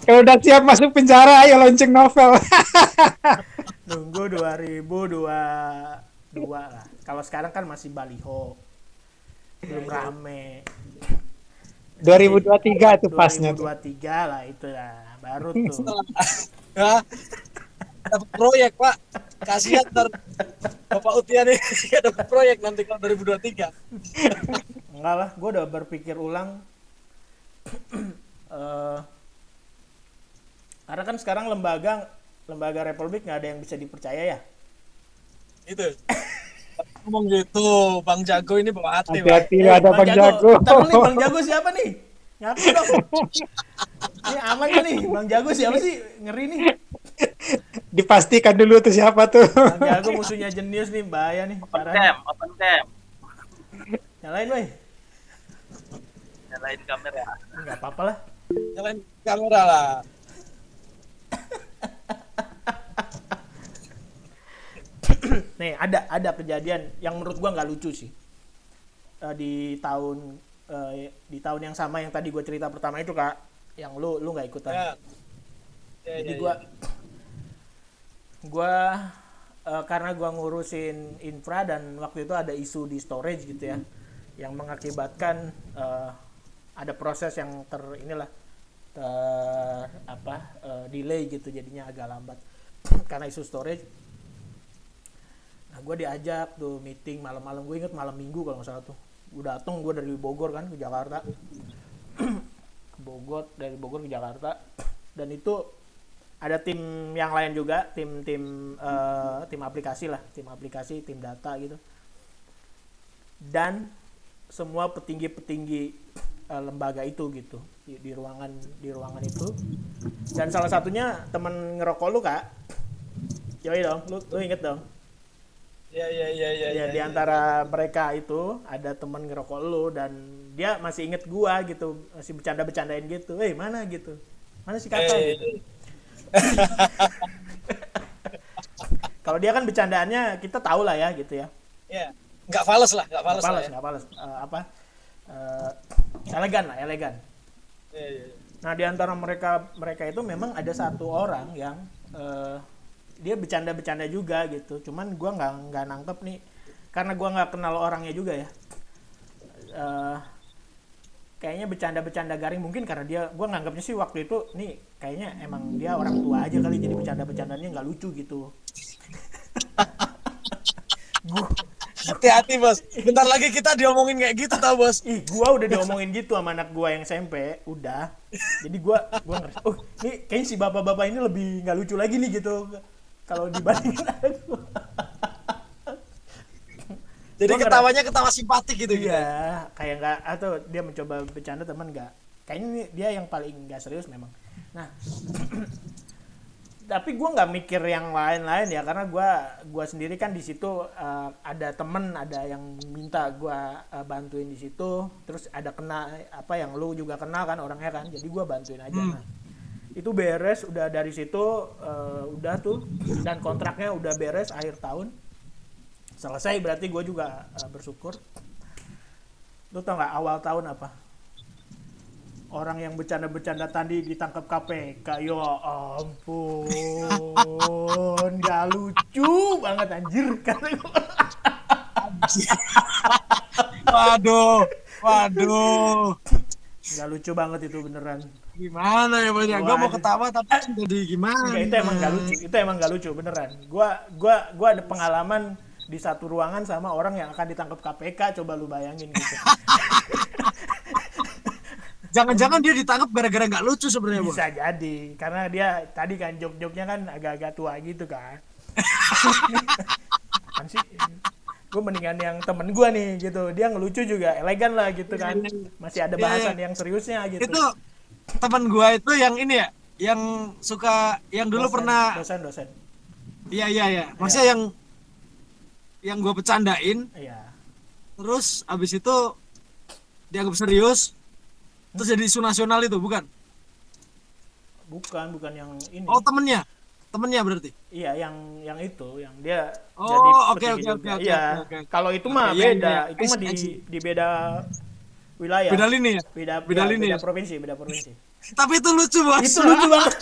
Kalau udah siap masuk penjara, ayo launching novel. Nunggu 2022 lah. Kalau sekarang kan masih baliho. Belum rame. 2023 tuh pasnya tuh. 2023 lah itu lah. Baru tuh. Ya, dapat proyek, Pak. Kasihan ntar Bapak Utia nih dapat proyek nanti kalau 2023. Enggak lah, gue udah berpikir ulang. Karena kan sekarang lembaga Republik nggak ada yang bisa dipercaya ya. Itu. Ngomong gitu, Bang Jago ini bawa hati, Pak. Hati-hati ada Bang Jago. Ntar dulu nih, Bang Jago siapa nih? Ngaku dong. Ini aman gak nih? Bang Jago siapa sih? Ngeri nih. Dipastikan dulu tuh siapa tuh. Bang Jago musuhnya jenius nih, bahaya nih. Parah. open cam. Nyalain, woi. Nyalain kamera. Enggak apa-apa lah. Nyalain kamera lah. Nih, ada kejadian yang menurut gua nggak lucu sih. Di tahun yang sama yang tadi gua cerita pertama itu, Kak. Yang lu nggak ikutan. Ya. Jadi gua karena gua ngurusin infra dan waktu itu ada isu di storage gitu ya, yang mengakibatkan ada proses yang delay gitu, jadinya agak lambat karena isu storage. Nah, gue diajak tuh meeting malam-malam, gue inget malam Minggu kalau nggak salah tuh. Gue dateng, gue dari Bogor kan ke Jakarta. Dari Bogor ke Jakarta. Dan itu ada tim yang lain juga, tim aplikasi lah, tim data gitu. Dan semua petinggi lembaga itu gitu di ruangan itu. Dan salah satunya temen ngerokok lu, Kak. Yoi dong, lu inget dong. Ya, di antara mereka itu ada teman ngerokok lu dan dia masih inget gua gitu, masih bercanda-bercandain gitu. Mana gitu? Mana si kakak gitu. Kalau dia kan bercandaannya kita tahu lah ya gitu ya. Ya. Nggak fales lah. Elegan. Ya. Nah, di antara mereka itu memang ada satu orang yang dia bercanda juga gitu, cuman gue nggak nangkep nih karena gue nggak kenal orangnya juga ya. Kayaknya bercanda garing, mungkin karena gue nganggapnya sih waktu itu nih kayaknya emang dia orang tua aja kali, jadi bercandanya nggak lucu gitu. Hati-hati, Bos, bentar lagi kita diomongin kayak gitu tau, Bos. Gue udah diomongin gitu sama anak gue yang SMP udah, jadi gue ngerasa nih kayaknya si bapak-bapak ini lebih nggak lucu lagi nih gitu kalau dibandingin aku. Jadi ketawanya ketawa simpatik gitu. Iya, kayak nggak, atau dia mencoba bercanda teman nggak. Kayaknya dia yang paling nggak serius memang. Nah, tapi gue nggak mikir yang lain-lain ya, karena gue sendiri kan di situ ada temen, ada yang minta gue bantuin di situ, terus ada kena apa yang lu juga kenal kan orangnya kan, jadi gue bantuin aja. Nah itu beres, udah dari situ udah tuh, dan kontraknya udah beres akhir tahun selesai, berarti gue juga bersyukur. Lu tau nggak awal tahun apa? Orang yang bercanda-bercanda tadi ditangkap KPK. Ya ampun, nggak lucu banget anjir kata gue. Waduh. Nggak lucu banget itu beneran. Gimana ya Bos? Gue mau ketawa tapi jadi gimana? Enggak, itu emang nggak lucu. Itu emang nggak lucu beneran. Gua ada pengalaman di satu ruangan sama orang yang akan ditangkap KPK. Coba lu bayangin gitu. Jangan-jangan dia ditangkap gara-gara nggak lucu sebenarnya, Bos. Bisa jadi, karena dia tadi kan jok-joknya kan agak-agak tua gitu kan. Kan sih, gue mendingan yang temen gue nih gitu, dia ngelucu juga elegan lah gitu kan, masih ada bahasan yang seriusnya gitu. Itu teman gue itu yang ini ya, yang suka, yang dulu pernah dosen. Iya. Maksudnya yang gue bercandain. Iya. Terus abis itu dianggap serius. Terus jadi isu nasional itu, bukan? Bukan yang ini. Oh, temennya berarti? Iya, yang itu, yang dia jadi oke. Iya, kalau itu mah beda, itu mah di beda wilayah. Beda lini ya? Beda lini beda provinsi. Tapi itu lucu, Bos. Itu lucu banget.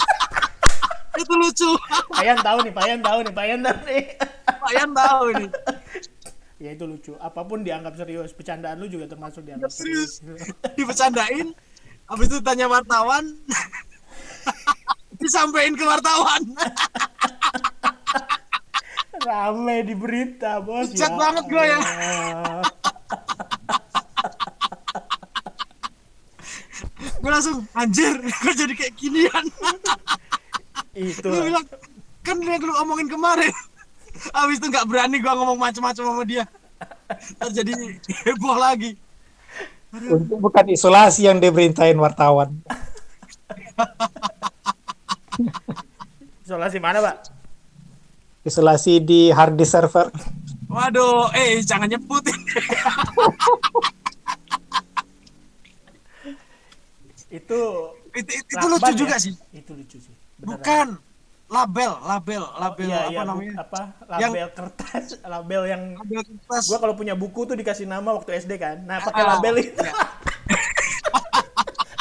Itu lucu. Payan tahu nih. Payan tahu nih. Ya itu lucu. Apapun dianggap serius. Bercandaan lu juga termasuk dianggap serius. Dibercandain. Habis itu tanya wartawan. Disampaikan ke wartawan. Rame di berita, Bos. Pucat banget gue ya. Gue langsung anjir, gue jadi kayak ginian. Itu. Gue bilang, kan yang lu omongin kemarin. Habis itu nggak berani gue ngomong macam-macam sama dia. Terjadi heboh lagi. Untuk bukan isolasi yang diberintain wartawan. Isolasi mana, Pak? Isolasi di hard disk server. Waduh, jangan nyebut. Itu lucu juga ya? sih. Itu lucu sih. Beneran. Bukan label Iya, namanya? Label kertas, label yang Label kertas. gua kalau punya buku tuh dikasih nama waktu SD kan. Nah, pakai label itu. Ya.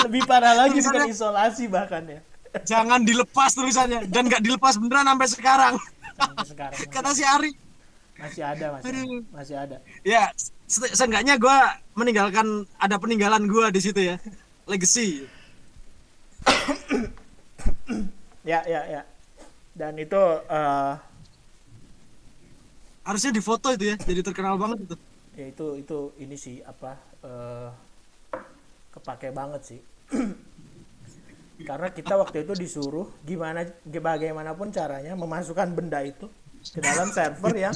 Lebih parah lagi, Tulisannya- bukan isolasi bahkan ya. Jangan dilepas tulisannya, dan nggak dilepas beneran sampai sekarang. Sampai sekarang Kata si Ari. masih ada. Masih ada. Ya, seenggaknya gue ada peninggalan gue di situ ya, legacy. Ya. Dan itu Harusnya difoto itu ya, jadi terkenal banget itu. ya itu ini sih kepake banget sih. Karena kita waktu itu disuruh bagaimanapun caranya memasukkan benda itu ke dalam server yang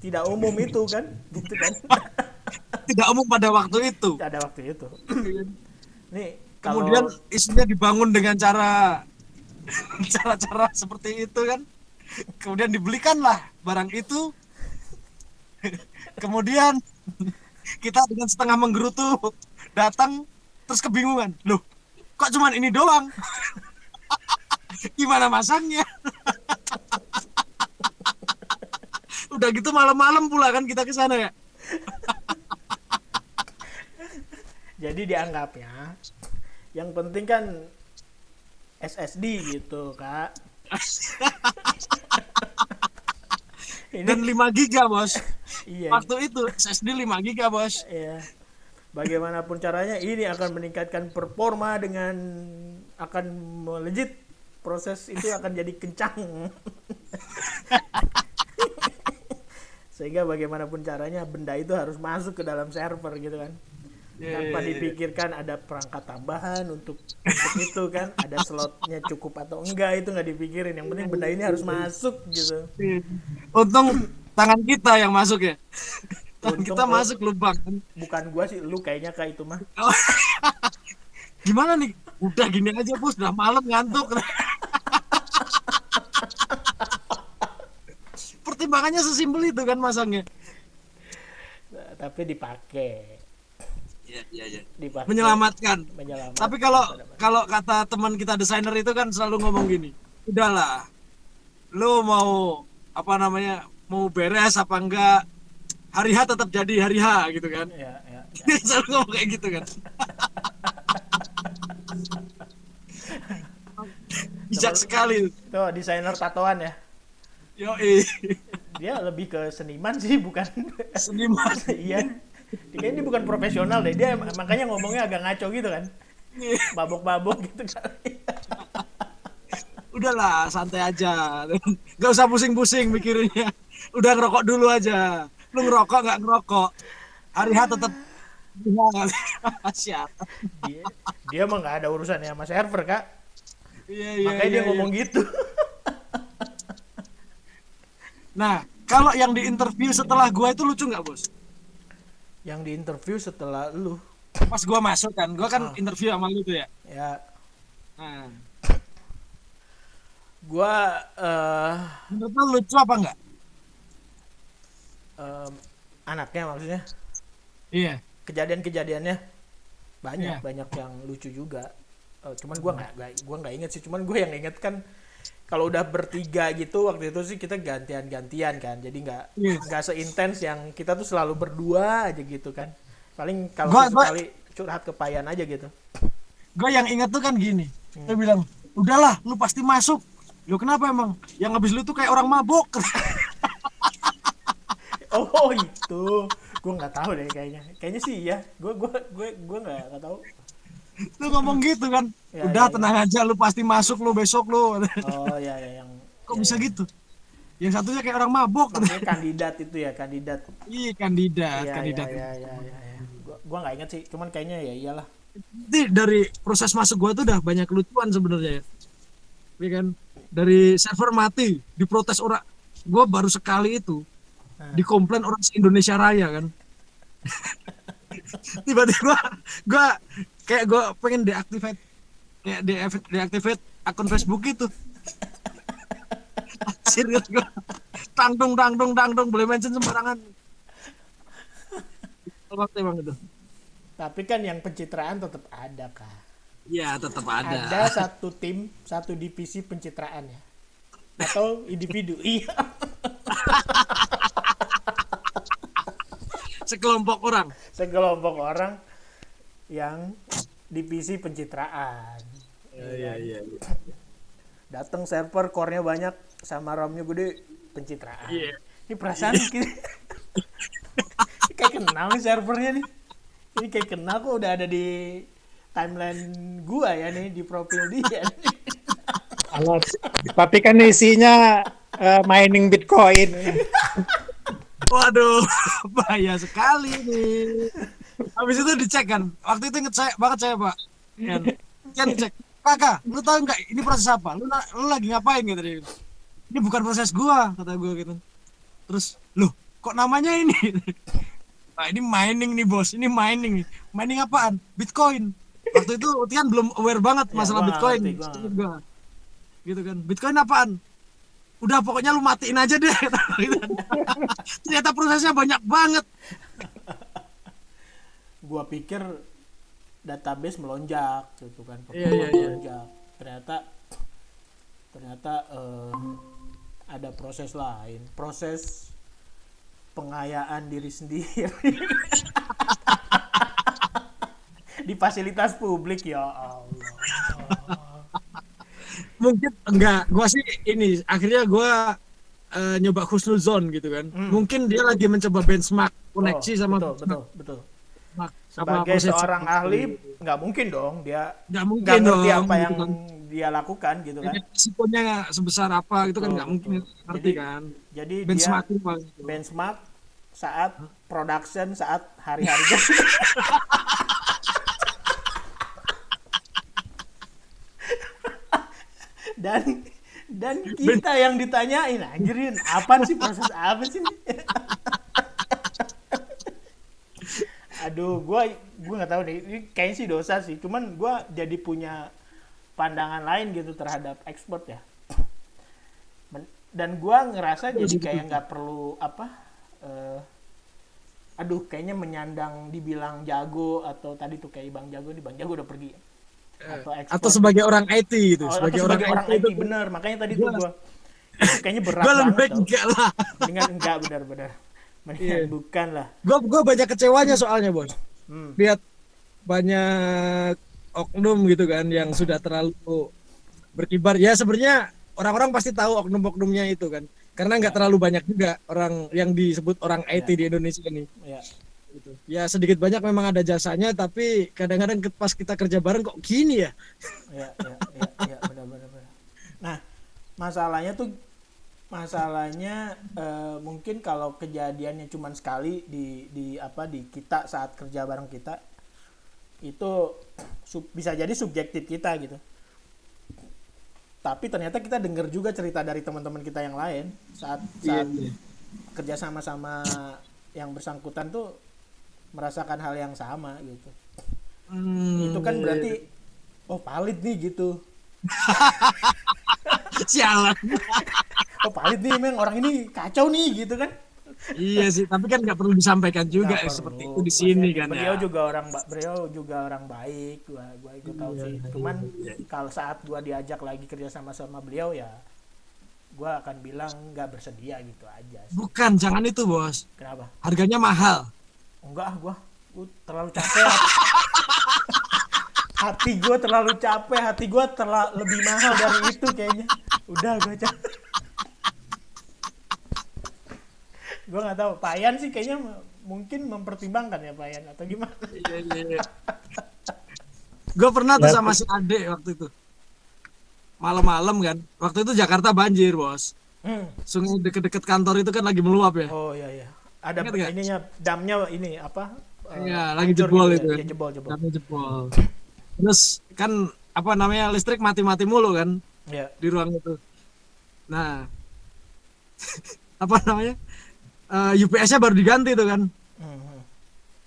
tidak umum itu kan, gitu kan. Tidak umum pada waktu itu. Ada waktu itu. Nih, Kemudian isunya dibangun dengan cara seperti itu kan. Kemudian dibelikanlah barang itu. Kemudian kita dengan setengah menggerutu datang, terus kebingungan. Loh, kok cuman ini doang? Gimana masangnya? Udah gitu malam-malam pula kan kita ke sana ya. jadi dianggapnya yang penting kan SSD gitu, Kak. Dan 5 giga, Bos. Iya. Waktu itu SSD 5 giga, Bos. Iya. Bagaimanapun caranya ini akan meningkatkan performa dengan akan melejit, proses itu akan jadi kencang. Sehingga bagaimanapun caranya benda itu harus masuk ke dalam server gitu kan. Tanpa dipikirkan ada perangkat tambahan untuk itu kan, ada slotnya cukup atau enggak, itu nggak dipikirin. Yang penting benda ini harus masuk gitu. Untung tangan kita yang masuk ya. Tangan Untung kita masuk lubang. Bukan gua sih, lu kayaknya kayak itu mah. Gimana nih? Udah gini aja, Bos, udah malam ngantuk. Makanya sesimpel itu kan masangnya. Tapi dipakai. Iya. Dipakai. Menyelamatkan. Menyelamatkan. Tapi kalau kata teman kita desainer itu kan selalu ngomong gini, udahlah, lu mau mau beres apa enggak, hari H tetap jadi hari H gitu kan. Ya. Dia selalu ngomong kayak gitu kan. Bijak sekali. Itu desainer tatoan ya. Yoi. Dia lebih ke seniman sih, bukan Seniman. iya. Kayaknya dia bukan profesional deh. Dia makanya ngomongnya agak ngaco gitu kan. Babok-babok gitu kali. Udahlah, santai aja. Gak usah pusing-pusing mikirinnya. Udah ngerokok dulu aja. Lu ngerokok nggak ngerokok, hari H tetap siap. Dia mah nggak ada urusannya sama server, Kak. Iya. Makanya dia ngomong gitu. Nah, kalau yang di interview setelah gua itu lucu nggak, Bos? Yang di interview setelah lu. Pas gua masuk kan, gua kan interview sama lu tuh ya. Ya. Nah, Gua menurut lu lucu apa enggak? anaknya maksudnya. Iya. Kejadian-kejadiannya banyak Iya. yang lucu juga. Cuman gua nggak inget sih. Cuman gue yang inget kan kalau udah bertiga gitu waktu itu sih kita gantian-gantian kan. Jadi nggak seintens yang kita tuh selalu berdua aja gitu kan. Paling kalau sekali curhat ke Payan aja gitu. Gue yang ingat tuh kan gini. Dia bilang, "Udahlah, lu pasti masuk." Lu kenapa emang? Yang habis lu tuh kayak orang mabok. Oh itu, gue nggak tahu deh kayaknya. Kayaknya sih ya. Gue nggak tahu. Lu ngomong gitu kan. Ya, Udah ya. tenang aja, lu pasti masuk lu besok lu. Oh ya yang. Kok ya, bisa ya. gitu? Yang satunya kayak orang mabok. Maksudnya kandidat itu ya, kandidat. Iya, kandidat. Ya. Gua nggak inget sih, cuman kayaknya ya iyalah. Jadi dari proses masuk gua tuh udah banyak lucuan sebenarnya ya. Iya kan? Dari server mati, diprotes orang. Gua baru sekali itu dikomplain orang se-Indonesia Raya kan. Tiba-tiba gua pengen deactivate deactivate akun Facebook itu. Serius gua. Tangtung boleh mention sembarangan. Waktu emang itu. Tapi kan yang pencitraan tetap ada, Kak. Iya, tetap ada. Ada satu tim, satu divisi pencitraan ya. Atau individu. Iya. Sekelompok orang yang divisi pencitraan. Iya. Datang server core-nya banyak sama RAM-nya gede, pencitraan. Iya. Ini perasaan kayak kenal nih servernya nih. Ini kayak kenal kok udah ada di timeline gua ya nih, di profil dia. Alat. Tapi kan isinya mining Bitcoin. Waduh, bahaya sekali nih. Habis itu dicek kan. Waktu itu inget saya Pak. Kan dicek. Kakak, lu tahu nggak ini proses apa? Lu lagi ngapain gitu dia. Ini bukan proses gua, kata gua gitu. Terus, loh, kok namanya ini? Nah, ini mining nih, Bos. Ini mining nih. Mining apaan? Bitcoin. Waktu itu Utian belum aware banget masalah Bitcoin. Gua. Gitu kan. Bitcoin apaan? Udah pokoknya lu matiin aja deh. Ternyata prosesnya banyak banget. Gua pikir database melonjak gitu kan. Iya. Melonjak. Ternyata ada proses lain. Proses pengayaan diri sendiri. Di fasilitas publik, ya Allah. Mungkin enggak, gua sih ini akhirnya gua nyoba husnuzon gitu kan. Mungkin dia lagi mencoba benchmark koneksi sama betul. Sama Sebagai seorang ahli nggak mungkin dong dia nggak ngerti dong, apa yang gitu kan. dia lakukan gitu kan. Risikonya sebesar apa itu kan nggak mungkin ngerti kan. Jadi Benchmark dia benchmark saat production, saat hari-hari. dan kita yang ditanyain, anjirin, apaan sih, proses apa sih? Aduh, gue nggak tahu nih, ini kayaknya sih dosa sih, cuman gue jadi punya pandangan lain gitu terhadap ekspor ya. dan gue ngerasa jadi kayak nggak perlu eh, aduh kayaknya menyandang dibilang jago atau tadi tuh kayak Bang Jago nih, Bang Jago udah pergi atau sebagai orang IT gitu, sebagai orang IT itu bener, makanya tadi tuh gue kayaknya berat gue lebih banget baik enggak lah. dengan enggak benar-benar bukan lah. Gue banyak kecewanya soalnya bos, Hmm. lihat banyak oknum gitu kan yang sudah terlalu berkibar. Ya sebenarnya orang-orang pasti tahu oknum-oknumnya itu kan, karena nggak terlalu banyak juga orang yang disebut orang IT di Indonesia ini. Ya. Gitu. Ya sedikit banyak memang ada jasanya, tapi kadang-kadang pas kita kerja bareng kok gini ya. Ya, benar-benar. Nah, masalahnya mungkin kalau kejadiannya cuma sekali di kita saat kerja bareng kita, itu bisa jadi subjektif kita gitu. Tapi ternyata kita dengar juga cerita dari teman-teman kita yang lain saat kerja sama-sama yang bersangkutan tuh merasakan hal yang sama gitu. Itu kan berarti valid nih gitu. Sialan. Valid nih, memang orang ini kacau nih gitu kan. Iya sih, tapi kan nggak perlu disampaikan juga seperti itu di sini kan. Beliau juga orang baik, gua tahu sih. Cuman kalau saat gua diajak lagi kerja sama beliau ya gua akan bilang nggak bersedia gitu aja sih. Bukan, jangan itu bos. Kenapa? Harganya mahal. Enggak, gua terlalu capek. Hati gue terlalu capek, hati gue lebih mahal dari itu kayaknya. Udah gue capek. Gue nggak tahu, Pak Yan sih kayaknya mungkin mempertimbangkan ya Pak Yan atau gimana? Iya. Gue pernah tuh sama si Ade waktu itu. Malam-malam kan, waktu itu Jakarta banjir bos. Sungai deket-deket kantor itu kan lagi meluap ya. Oh iya. Ada ininya, damnya ini apa? Iya, lagi jebol gitu, itu kan. Ya, jebol. Damnya jebol. Terus kan listrik mati-mati mulu kan di ruang itu. Nah, UPS-nya baru diganti tuh kan.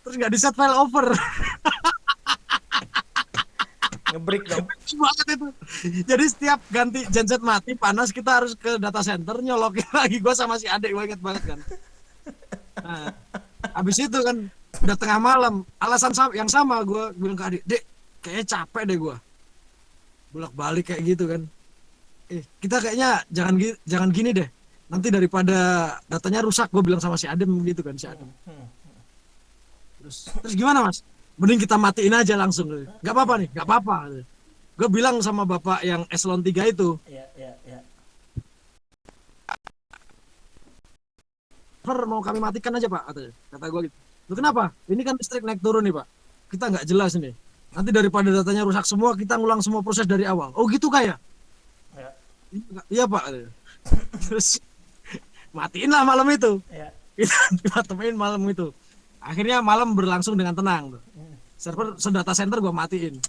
Terus nggak di-set file over. Ngebreak dong. Banget itu. Jadi setiap ganti genset mati panas kita harus ke data center nyolokin lagi. Gue sama si adek gue inget banget kan. Nah, abis itu kan udah tengah malam. Alasan yang sama gue bilang ke adik, dek kayaknya capek deh gue bolak-balik kayak gitu kan. Kita kayaknya jangan gini deh, nanti daripada datanya rusak, gue bilang sama si Adem gitu kan, si Adem. Terus gimana mas, mending kita matiin aja langsung. Gak apa-apa nih, gak apa-apa. Gue bilang sama bapak yang eselon 3 itu, mau kami matikan aja pak, kata gue gitu. Lu kenapa, ini kan listrik naik turun nih pak, kita nggak jelas nih. Nanti daripada datanya rusak semua, kita ngulang semua proses dari awal. Oh gitu kayak? Iya pak. Terus matiin lah malam itu. Kita temuin malam itu. Akhirnya malam berlangsung dengan tenang. Server data center gue matiin.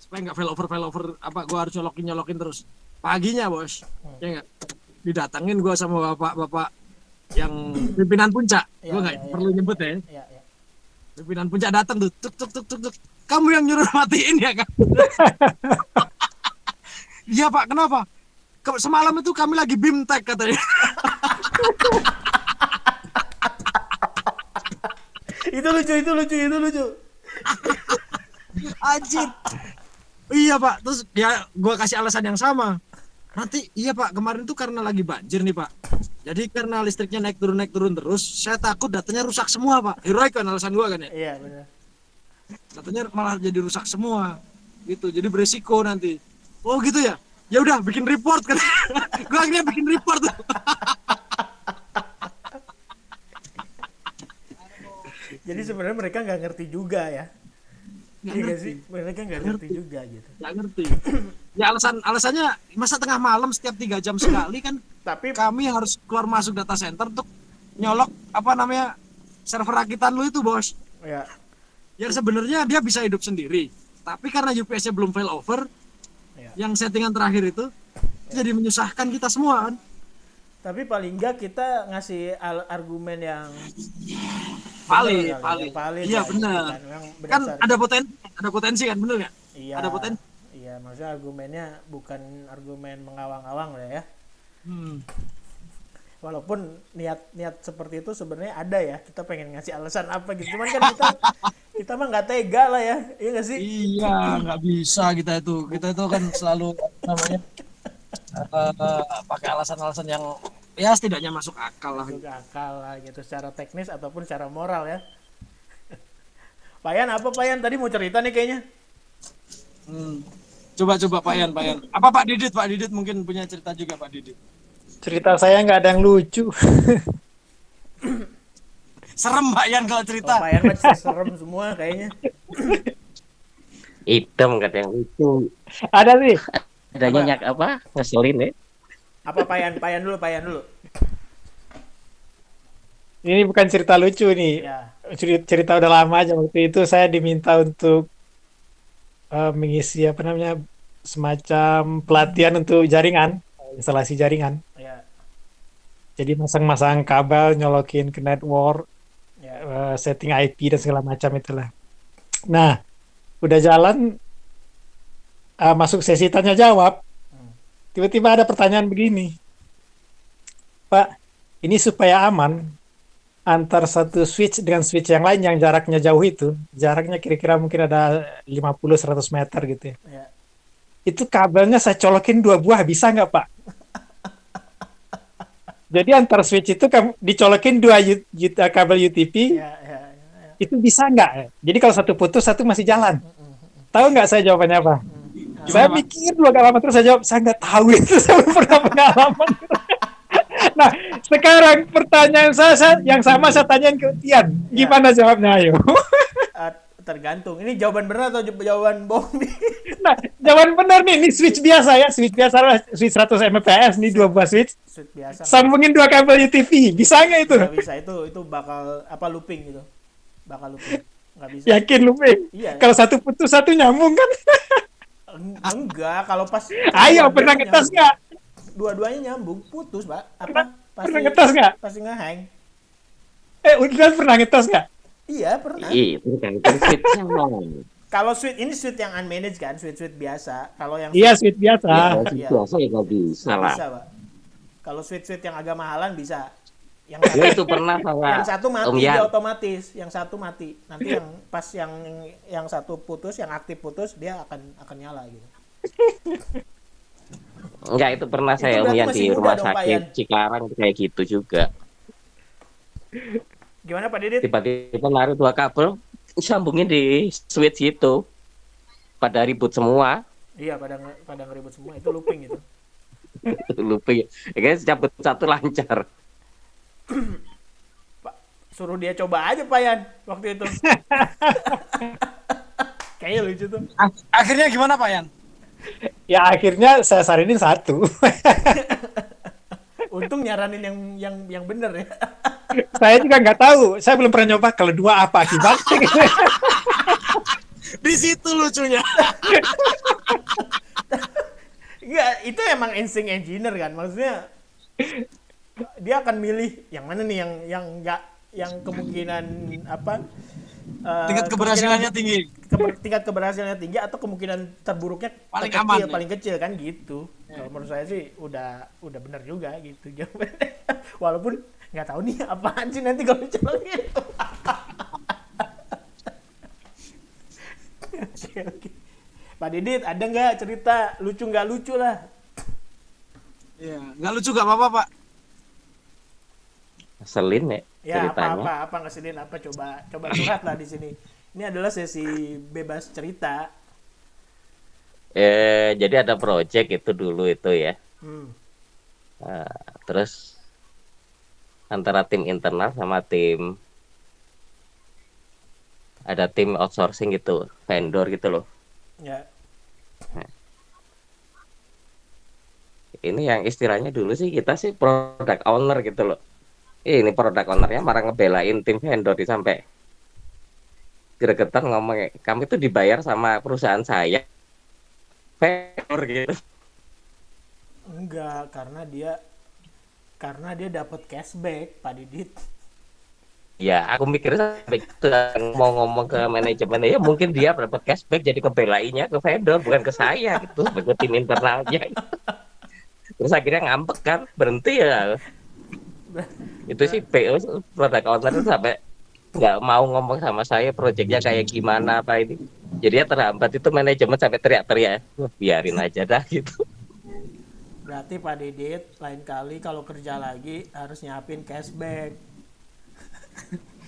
Supaya nggak failover. Gue harus nyolokin terus. Paginya bos, ya nggak? Didatengin gue sama bapak-bapak yang pimpinan puncak. Gue nggak perlu nyebut ya. Pimpinan puncak datang tuh, tuk. Kamu yang nyuruh matiin ya kan? Iya pak, kenapa? Semalam itu kami lagi bimtek katanya. Itu lucu. Anjir. Iya pak, terus ya gue kasih alasan yang sama. Nanti iya pak, kemarin tuh karena lagi banjir nih pak. Jadi karena listriknya naik turun terus, saya takut datanya rusak semua pak. Heroik kan alasan gue kan ya? Iya benar. Datanya malah jadi rusak semua, gitu. Jadi beresiko nanti. Oh gitu ya? Ya udah bikin report kan? Gue akhirnya bikin report. Jadi sebenarnya mereka nggak ngerti juga ya. Iya sih, mereka nggak ngerti juga gitu. Nggak ngerti. Ya alasannya masa tengah malam setiap 3 jam sekali kan? Tapi kami harus keluar masuk data center untuk nyolok server rakitan lu itu bos. Ya. Yang sebenarnya dia bisa hidup sendiri, tapi karena UPS-nya belum failover, yang settingan terakhir itu jadi menyusahkan kita semua kan. Tapi paling enggak kita ngasih argumen yang valid. Iya benar. Kan ada potensi kan, bener nggak? Iya. Ada potensi. Iya, maksudnya argumennya bukan argumen mengawang-awang lah ya. Walaupun niat seperti itu sebenarnya ada ya, kita pengen ngasih alasan apa gitu, cuman kan kita mah nggak tega lah ya, iya nggak sih? Iya, nggak bisa kita itu kan selalu namanya pakai alasan-alasan yang ya setidaknya masuk akal lah. Masuk akal lah gitu, secara teknis ataupun secara moral ya. Payan apa Payan tadi mau cerita nih kayaknya? Coba Pak Yan. Apa Pak Didit mungkin punya cerita juga Pak Didit. Cerita saya nggak ada yang lucu. Serem Pak Yan kalau Oh, cerita. Payan mah serem semua kayaknya. Hitam kata yang lucu. Ada sih. Adanya nyak apa? Ngeselin ya. Apa Payan dulu. Ini bukan cerita lucu nih. Ya. Cerita udah lama aja. Waktu itu saya diminta untuk mengisi apa namanya semacam pelatihan untuk jaringan, instalasi jaringan. Ya. Jadi masang-masang kabel, nyolokin ke network, Ya. setting IP dan segala macam itulah. Nah, udah jalan, masuk sesi tanya jawab. Tiba-tiba ada pertanyaan begini, Pak, ini supaya aman antar satu switch dengan switch yang lain yang jaraknya jauh itu, jaraknya kira-kira mungkin ada 50-100 meter gitu ya. Ya. Itu kabelnya saya colokin 2 buah, bisa nggak Pak? Jadi antar switch itu dicolokin 2 kabel UTP, Ya. itu bisa nggak? Jadi kalau satu putus, satu masih jalan. Tahu nggak saya jawabannya apa? Saya mikir 2 kali lama terus saya jawab, saya nggak tahu itu, saya belum pernah pengalaman. Nah, sekarang pertanyaan saya yang sama saya tanyain ke Tian, gimana jawabnya ayo? Tergantung. Ini jawaban benar atau jawaban bohong nih? Nah, jawaban benar nih, ini switch biasa ya, switch biasa, switch 100 Mbps, nih 2 buah switch, Switch biasa. sambungin 2 kabel UTV, bisa nggak itu? Nggak bisa, itu bakal looping gitu. Bakal looping. Nggak bisa. Yakin lu, Ping? Iya. Kalau satu putus, satu nyambung kan? Enggak, kalau pas Ayo, pernah ngetes nggak? Dua-duanya nyambung, putus, Pak. Apa? Pernah ngetes nggak? Pasti nge-hang. Udah pernah ngetes nggak? Iya, pernah. Itu kan switch-nya. Kalau switch ini switch yang unmanaged kan, switch biasa. Kalau yang Iya, switch biasa. Iya. Biasa ya nggak bisa lah. bisa, Pak. Kalau switch yang agak mahalan bisa. Yang Ya itu pernah yang saya. satu mati Om dia Yan. otomatis, yang satu mati. Nanti yang pas yang satu putus, yang aktif putus, dia akan nyala gitu. Enggak, itu pernah Itu saya Om berarti Yan masih di muda rumah dong, Pak sakit Yan. Cikarang kayak gitu juga. Gimana Pak Didit? Tiba-tiba naruh 2 kabel, sambungin di switch itu. Pada ribut semua. Iya, pada ngeribut semua, itu looping gitu. Lupa ya. Guys, cabut satu lancar. Pak, suruh dia coba aja Pak Yan waktu itu. Kayaknya lucu tuh. Akhirnya gimana Pak Yan? Ya akhirnya saya saranin 1. Untung nyaranin yang bener ya. Saya juga nggak tahu. Saya belum pernah nyoba kalau 2 apa akibatnya. Di situ lucunya. Enggak, itu emang insting engineer kan. Maksudnya dia akan milih yang mana nih yang enggak, yang kemungkinan apa? Tingkat keberhasilannya tinggi. Tingkat keberhasilannya tinggi atau kemungkinan terburuknya Paling terkecil, aman, ya? paling kecil kan gitu. Kalau menurut saya sih udah benar juga gitu jawabannya. Walaupun nggak tahu nih apaan sih nanti kalau colokin. Oke. Pak Didit, ada nggak cerita lucu nggak lucu lah? Iya, nggak lucu nggak apa-apa Pak. Ngeselin ya Ya ceritanya. apa ngeselin apa, coba curhat lah di sini. Ini adalah sesi bebas cerita. Jadi ada project itu dulu itu ya. Nah, terus antara tim internal sama ada tim outsourcing gitu, vendor gitu loh. Ya. Ini yang istilahnya dulu sih kita sih product owner gitu loh. Ini product ownernya malah ngebelain tim vendor sampai gregetan ngomong, kami tuh dibayar sama perusahaan saya vendor gitu. Enggak, karena dia dapat cashback, Pak Didit. Ya aku mikirnya sampai gitu, mau ngomong ke manajemen ya mungkin dia dapat cashback jadi kebelainya ke vendor bukan ke saya gitu sebagai tim internalnya. Terus akhirnya ngambek kan, berhenti ya. Itu sih PO product owner itu sampai nggak mau ngomong sama saya proyeknya kayak gimana apa ini. Jadi ya terhambat itu manajemen sampai teriak-teriak. Wah, biarin aja dah gitu. Berarti Pak Didit lain kali kalau kerja lagi harus nyiapin cashback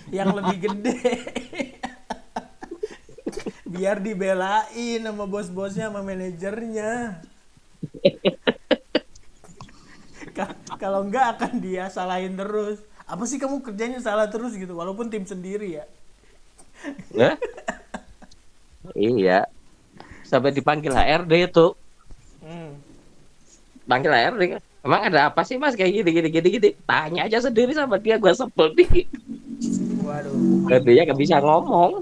yang lebih gede. Biar dibelain sama bos-bosnya sama manajernya. Kalau enggak akan dia salahin terus. Apa sih kamu kerjanya salah terus gitu walaupun tim sendiri ya. Nah, iya. Sampai dipanggil HRD itu. Hmm. Panggil HRD. Emang ada apa sih Mas kayak gini. Tanya aja sendiri sama dia, gua sebel nih. Waduh. Dia nggak bisa ngomong.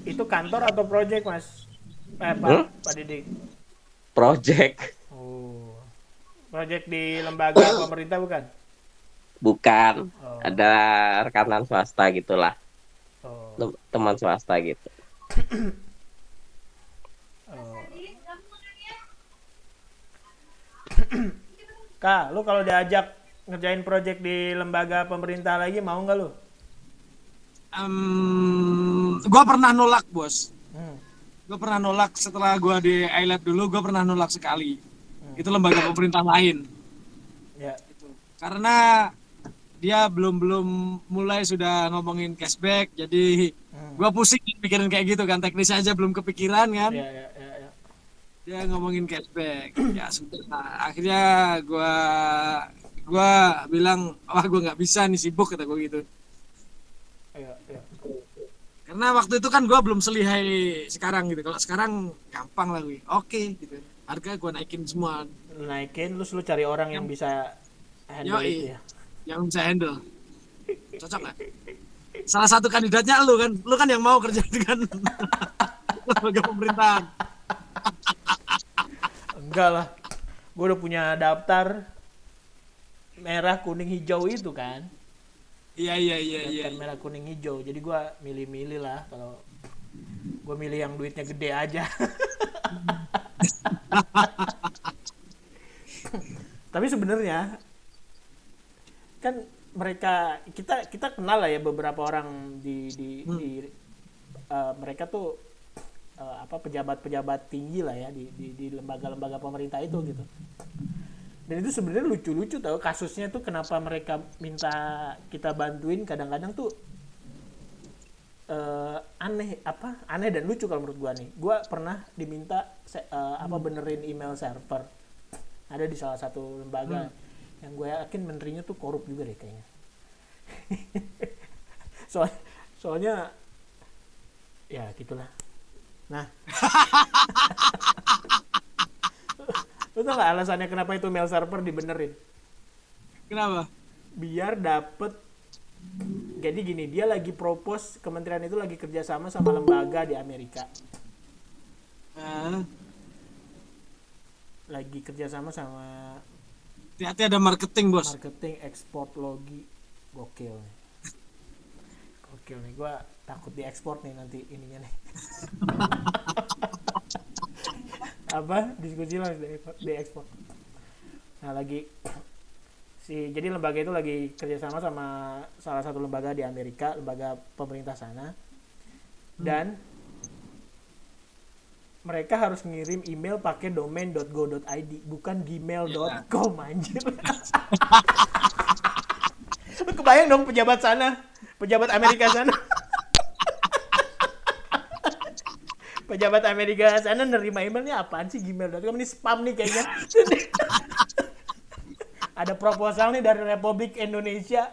Itu kantor atau project, Mas? Pak Didik. Project. Oh. Project di lembaga pemerintah bukan? Bukan. Oh. Ada rekanan swasta gitulah. Oh. Teman swasta gitu. Oh. Kak, lu kalau diajak ngerjain project di lembaga pemerintah lagi mau nggak lu? Gua pernah nolak, Bos. Hmm. Gue pernah nolak setelah gue di ILAT dulu, gue pernah nolak sekali. Itu lembaga pemerintah lain. Ya. Karena dia belum mulai sudah ngomongin cashback, jadi gue pusing pikirin kayak gitu kan, teknisnya aja belum kepikiran kan. Ya. Dia ngomongin cashback, ya sudah. Akhirnya gue bilang, wah gue nggak bisa nih, sibuk kata gue gitu. Ya. Karena waktu itu kan gue belum selihai sekarang gitu. Kalau sekarang gampang lah gue. Oke gitu. Harga gue naikin semua. Naikin, terus lu cari orang yang bisa handle itu ya. Yang bisa handle. Cocok nggak? Salah satu kandidatnya lu kan. Lu kan yang mau kerja dengan lembaga pemerintahan. Enggak lah. Gue udah punya daftar merah, kuning, hijau itu kan. Iya. Daftar merah, kuning, hijau. Jadi gue milih-milih lah. Kalau gue milih yang duitnya gede aja. Tapi sebenarnya kan mereka kita kenal lah ya beberapa orang di mereka tuh pejabat-pejabat tinggi lah ya di lembaga-lembaga pemerintah itu gitu. Dan itu sebenarnya lucu-lucu tau kasusnya tuh kenapa mereka minta kita bantuin kadang-kadang tuh aneh dan lucu kalau menurut gua nih. Gua pernah diminta benerin email server. Ada di salah satu lembaga yang gue yakin menterinya tuh korup juga deh kayaknya. Soalnya ya gitulah. Nah, lu tau gak alasannya kenapa itu mail server dibenerin? Kenapa? Biar dapet. Jadi gini, dia lagi propose, kementerian itu lagi kerjasama sama lembaga di Amerika. Lagi kerjasama sama. Hati-hati ada marketing, Bos. Marketing ekspor logi. Gokil nih, gue takut diekspor nih nanti ininya nih. Diskusi lah diekspor. Nah jadi lembaga itu lagi kerjasama sama salah satu lembaga di Amerika, lembaga pemerintah sana, dan mereka harus ngirim email pakai domain.go.id bukan gmail.com anjir. Lu kebayang dong pejabat Amerika sana. Pejabat Amerika sana nerima emailnya apaan sih gmail.com, ini spam nih kayaknya. Ada proposal nih dari Republik Indonesia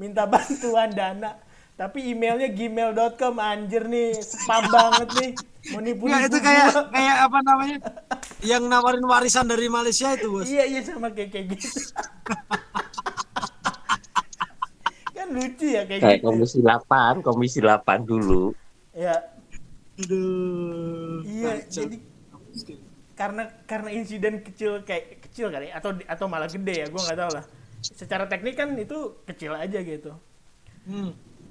minta bantuan dana, tapi emailnya gmail.com anjir nih, spam banget nih. Mau nipu itu kayak apa namanya? Yang nawarin warisan dari Malaysia itu, Bos. Iya sama kayak gitu. Kan lucu ya kayak gitu. Komisi 8 dulu. Ya. Aduh. Iya, jadi karena insiden kecil kali atau malah gede ya, gue nggak tahu lah. Secara teknik kan itu kecil aja gitu.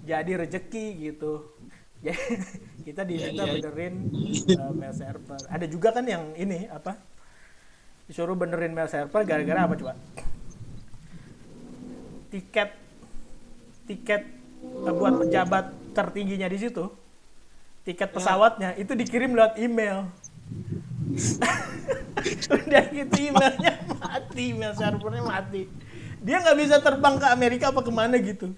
Jadi rezeki gitu. Kita diminta benerin mail server. Ada juga kan yang ini Disuruh benerin mail server gara-gara apa coba? Tiket buat pejabat tertingginya di situ, tiket pesawatnya itu dikirim lewat email. Udah gitu emailnya mati, email servernya mati. Dia nggak bisa terbang ke Amerika apa kemana gitu.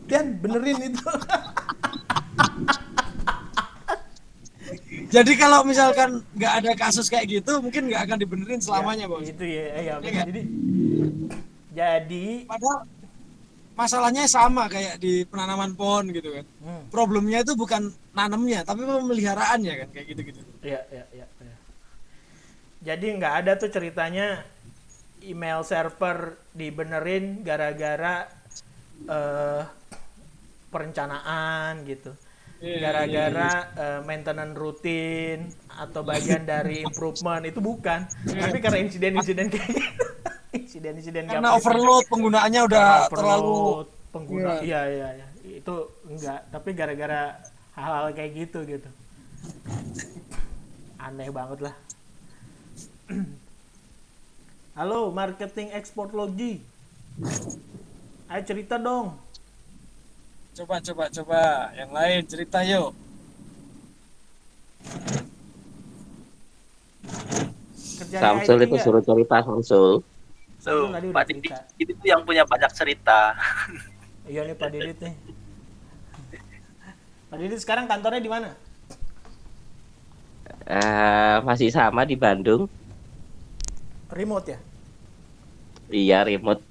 Dan benerin itu. Jadi kalau misalkan nggak ada kasus kayak gitu, mungkin nggak akan dibenerin selamanya, Bos. Itu ya. Iya. Jadi Padahal masalahnya sama kayak di penanaman pohon gitu kan. Problemnya itu bukan nanemnya, tapi pemeliharaannya kan, kayak gitu-gitu. Iya. Jadi nggak ada tuh ceritanya email server dibenerin gara-gara perencanaan gitu. Gara-gara maintenance rutin atau bagian dari improvement, itu bukan. Tapi karena insiden-insiden kayak gitu. Insiden-insiden Karena overload penggunaannya udah terlalu pengguna. Iya. Itu enggak, tapi gara-gara hal-hal kayak gitu. Aneh banget lah. Halo, marketing export logi. Ayo cerita dong. Coba. Yang lain cerita yuk. Kerjaan Samsul IT itu nggak? suruh cerita Samsul. Tuh, Tadi udah Pak Didit cerita. itu tuh yang punya banyak cerita. Iya nih Pak Didit nih. Pak Didit sekarang kantornya di mana? Masih sama di Bandung. Remote ya? Iya, remote.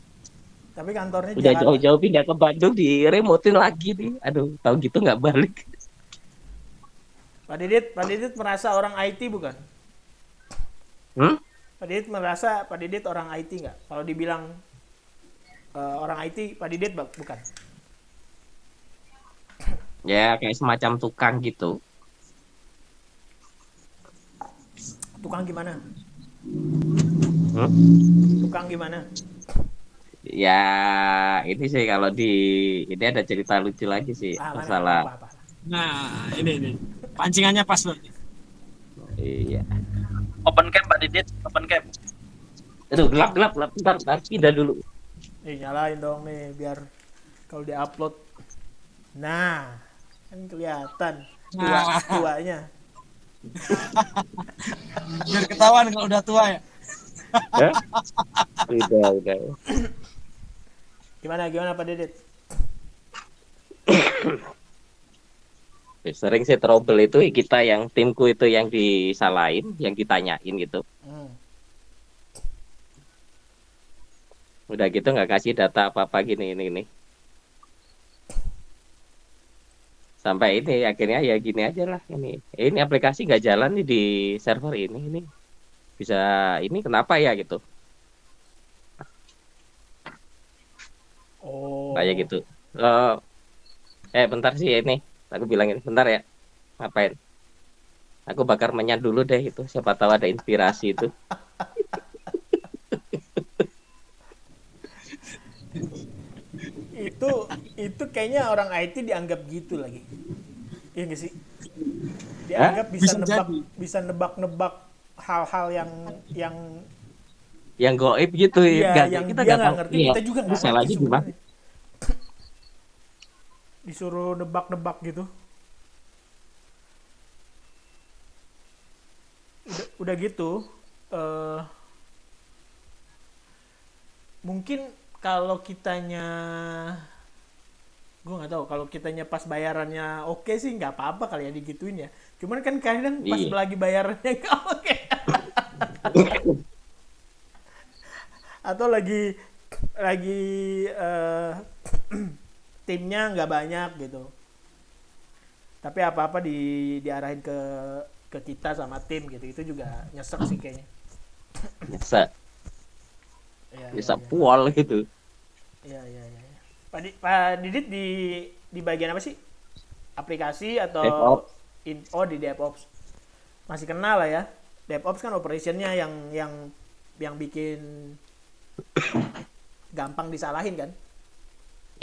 Tapi kantornya Udah Jakarta. jauh-jauh pindah ke Bandung, di remotein lagi nih. Aduh, tahu gitu nggak balik. Pak Didit merasa orang IT bukan? Pak Didit orang IT nggak? Kalau dibilang orang IT, Pak Didit bukan? Ya, kayak semacam tukang gitu. Tukang gimana? Tukang gimana? Ya, ini sih kalau ini ada cerita lucu lagi sih masalah. Apa? Nah, ini pancingannya pas berarti. Iya. Open camp Pak Didit, open camp. Aduh, gelap. Bentar, pindah dulu. Nyalain dong nih biar kalau diupload. Nah, kan kelihatan tuanya. Biar ketahuan kalau udah tua ya. Hah? Udah. Gimana Pak Didit? Sering sih trouble itu kita yang timku itu yang disalahin, yang ditanyain gitu. Udah gitu nggak kasih data apa-apa gini. Sampai ini akhirnya ya gini aja lah ini aplikasi nggak jalan nih di server ini bisa ini kenapa ya gitu. Kayak gitu. Bentar sih ini aku bilangin bentar ya, ngapain? Aku bakar menyan dulu deh itu, siapa tahu ada inspirasi itu. itu kayaknya orang IT dianggap gitu lagi. Iya nggak sih? Dianggap bisa nebak-nebak hal-hal yang goib gitu ya. Yang Kita nggak ngerti, iya. kita juga nggak Salahnya ngerti gimana? Disuruh nebak-nebak gitu. Udah gitu, mungkin kalau kitanya, gue nggak tahu, kalau kitanya pas bayarannya oke sih nggak apa-apa kali ya digituin ya. Cuman kan kadang pas lagi bayarannya nggak oke. Atau lagi timnya nggak banyak gitu. Tapi apa-apa diarahin ke kita sama tim gitu, itu juga nyesek sih kayaknya. Nyesek. Bisa Ya. pual gitu. Iya. Pak Didit di bagian apa sih? Aplikasi atau DevOps. Di DevOps. Masih kenal lah ya. DevOps kan operationnya yang bikin gampang disalahin kan?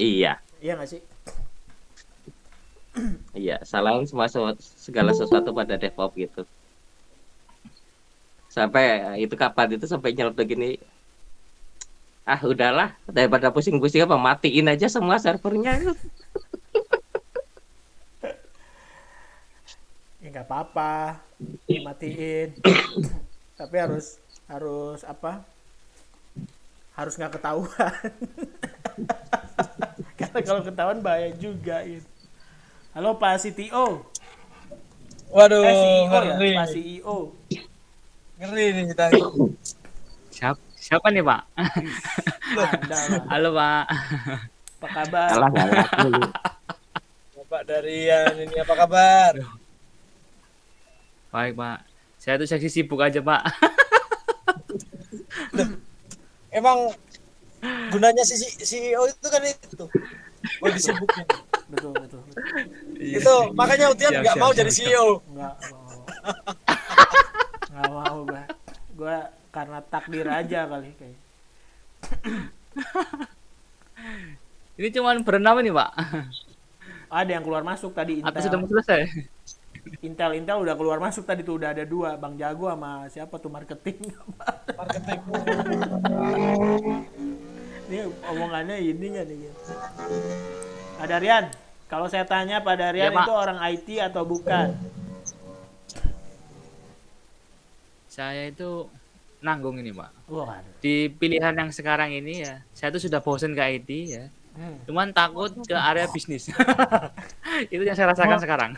Iya. Iya nggak sih? Iya, salahin segala sesuatu pada DevOps gitu. Sampai itu kapan itu sampai nyeletuk gini, ah udahlah daripada pusing-pusing apa matiin aja semua servernya. Ya nggak apa-apa, dimatiin. Tapi harus apa? Harus nggak ketahuan. Karena kalau ketahuan bahaya juga gitu. Halo Pak CTO. Waduh, CEO ya, ngeri. Pak CEO. Ngeri nih kita. Siapa nih Pak? Anda lah. Halo Pak. Apa kabar? Alah nggak ngaku lu. Bapak Darian ini apa kabar? Baik Pak. Saya tuh seksi sibuk aja Pak. Emang gunanya si CEO itu kan itu buat disibukin. Betul. Itu makanya Utian Siap, nggak siap, mau siap, jadi siap. CEO. Nggak mau gue karena takdir aja kali kayak. Ini cuman berenam nih Pak. Ada yang keluar masuk tadi Atau sudah mau Intel. selesai? Intel udah keluar masuk tadi tuh, udah ada 2, Bang Jago sama siapa tuh marketing. Marketing. Ini omongannya ini nggak nih? Pak Darian, kalau saya tanya Pak Darian Ya, Pak. itu orang IT atau bukan? Saya itu nanggung ini Pak. Wah, Di pilihan yang sekarang ini ya, saya tuh sudah bosen ke IT ya. Cuman takut ke area bisnis. Itu yang saya rasakan sekarang.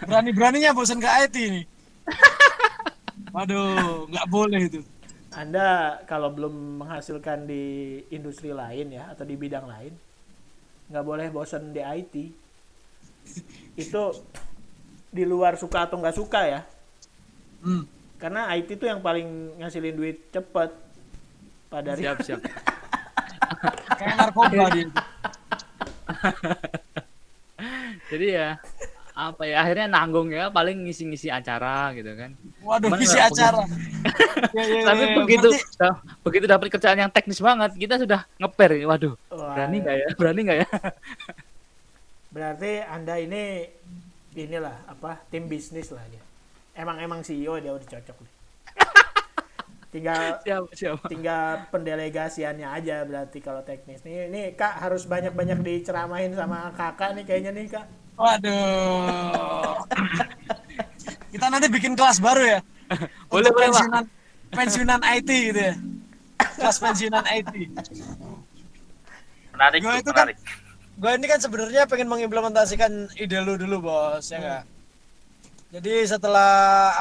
Berani-beraninya bosan ke IT nih. Waduh, nggak boleh itu. Anda kalau belum menghasilkan di industri lain ya atau di bidang lain, nggak boleh bosan di IT. Itu di luar suka atau nggak suka ya. Karena IT itu yang paling ngasilin duit cepet. Pak Darian. Siap. Kayak narkoba dia. Jadi ya apa ya akhirnya nanggung ya paling ngisi-ngisi acara gitu kan. Waduh, Cuman isi nggak acara. Tapi begitu dapat kerjaan yang teknis banget, kita sudah ngeper. Waduh, Wah, berani nggak ya? berarti Anda inilah apa tim bisnis lah dia. Emang CEO dia udah cocok nih. Siap. Tinggal pendelegasiannya aja berarti kalau teknis. Nih Kak harus banyak-banyak diceramahin sama Kakak nih kayaknya nih Kak. Waduh. Kita nanti bikin kelas baru ya. Boleh, Untuk Pak. pensiunan IT gitu ya. Kelas pensiunan IT. Menarik, Gua tuh, itu kan- menarik. Gue ini kan sebenarnya pengen mengimplementasikan ide lu dulu, Bos, ya nggak? Jadi setelah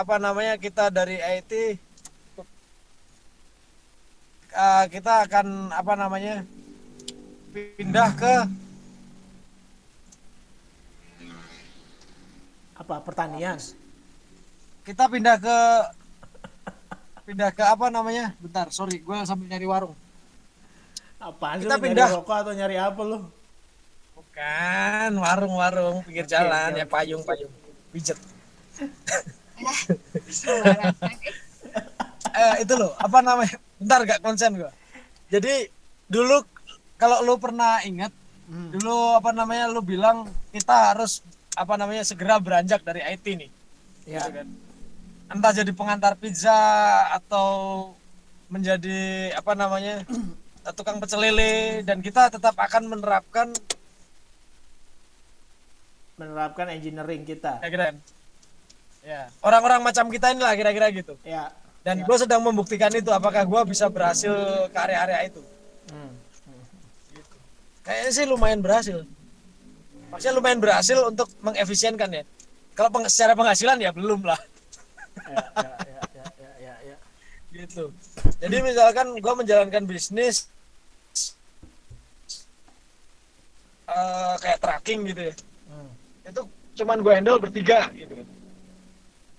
kita dari IT kita akan pindah ke Pertanian. kita pindah ke bentar, sorry, gue sambil nyari warung. Apaan sih Kita lu, nyari pindah. rokok atau nyari apa lu? Bukan, warung pinggir jalan ya, payung pijet. Itu loh, bentar gak konsen gue. Jadi dulu kalau lu pernah ingat, dulu lu bilang kita harus segera beranjak dari IT nih. Ya. Gitu kan. Entah jadi pengantar pizza atau menjadi tukang pecel lele, dan kita tetap akan menerapkan engineering kita. kira-kira ya orang-orang macam kita inilah kira-kira gitu. Ya. Dan gue sedang membuktikan itu, apakah gue bisa berhasil ke area-area itu. Gitu. Kayaknya sih lumayan berhasil. Maksudnya lumayan berhasil untuk mengefisienkan ya. Kalau secara penghasilan ya belum lah. Ya. Gitu. Jadi misalkan gue menjalankan bisnis kayak tracking gitu ya. Itu cuman gue handle bertiga gitu kan.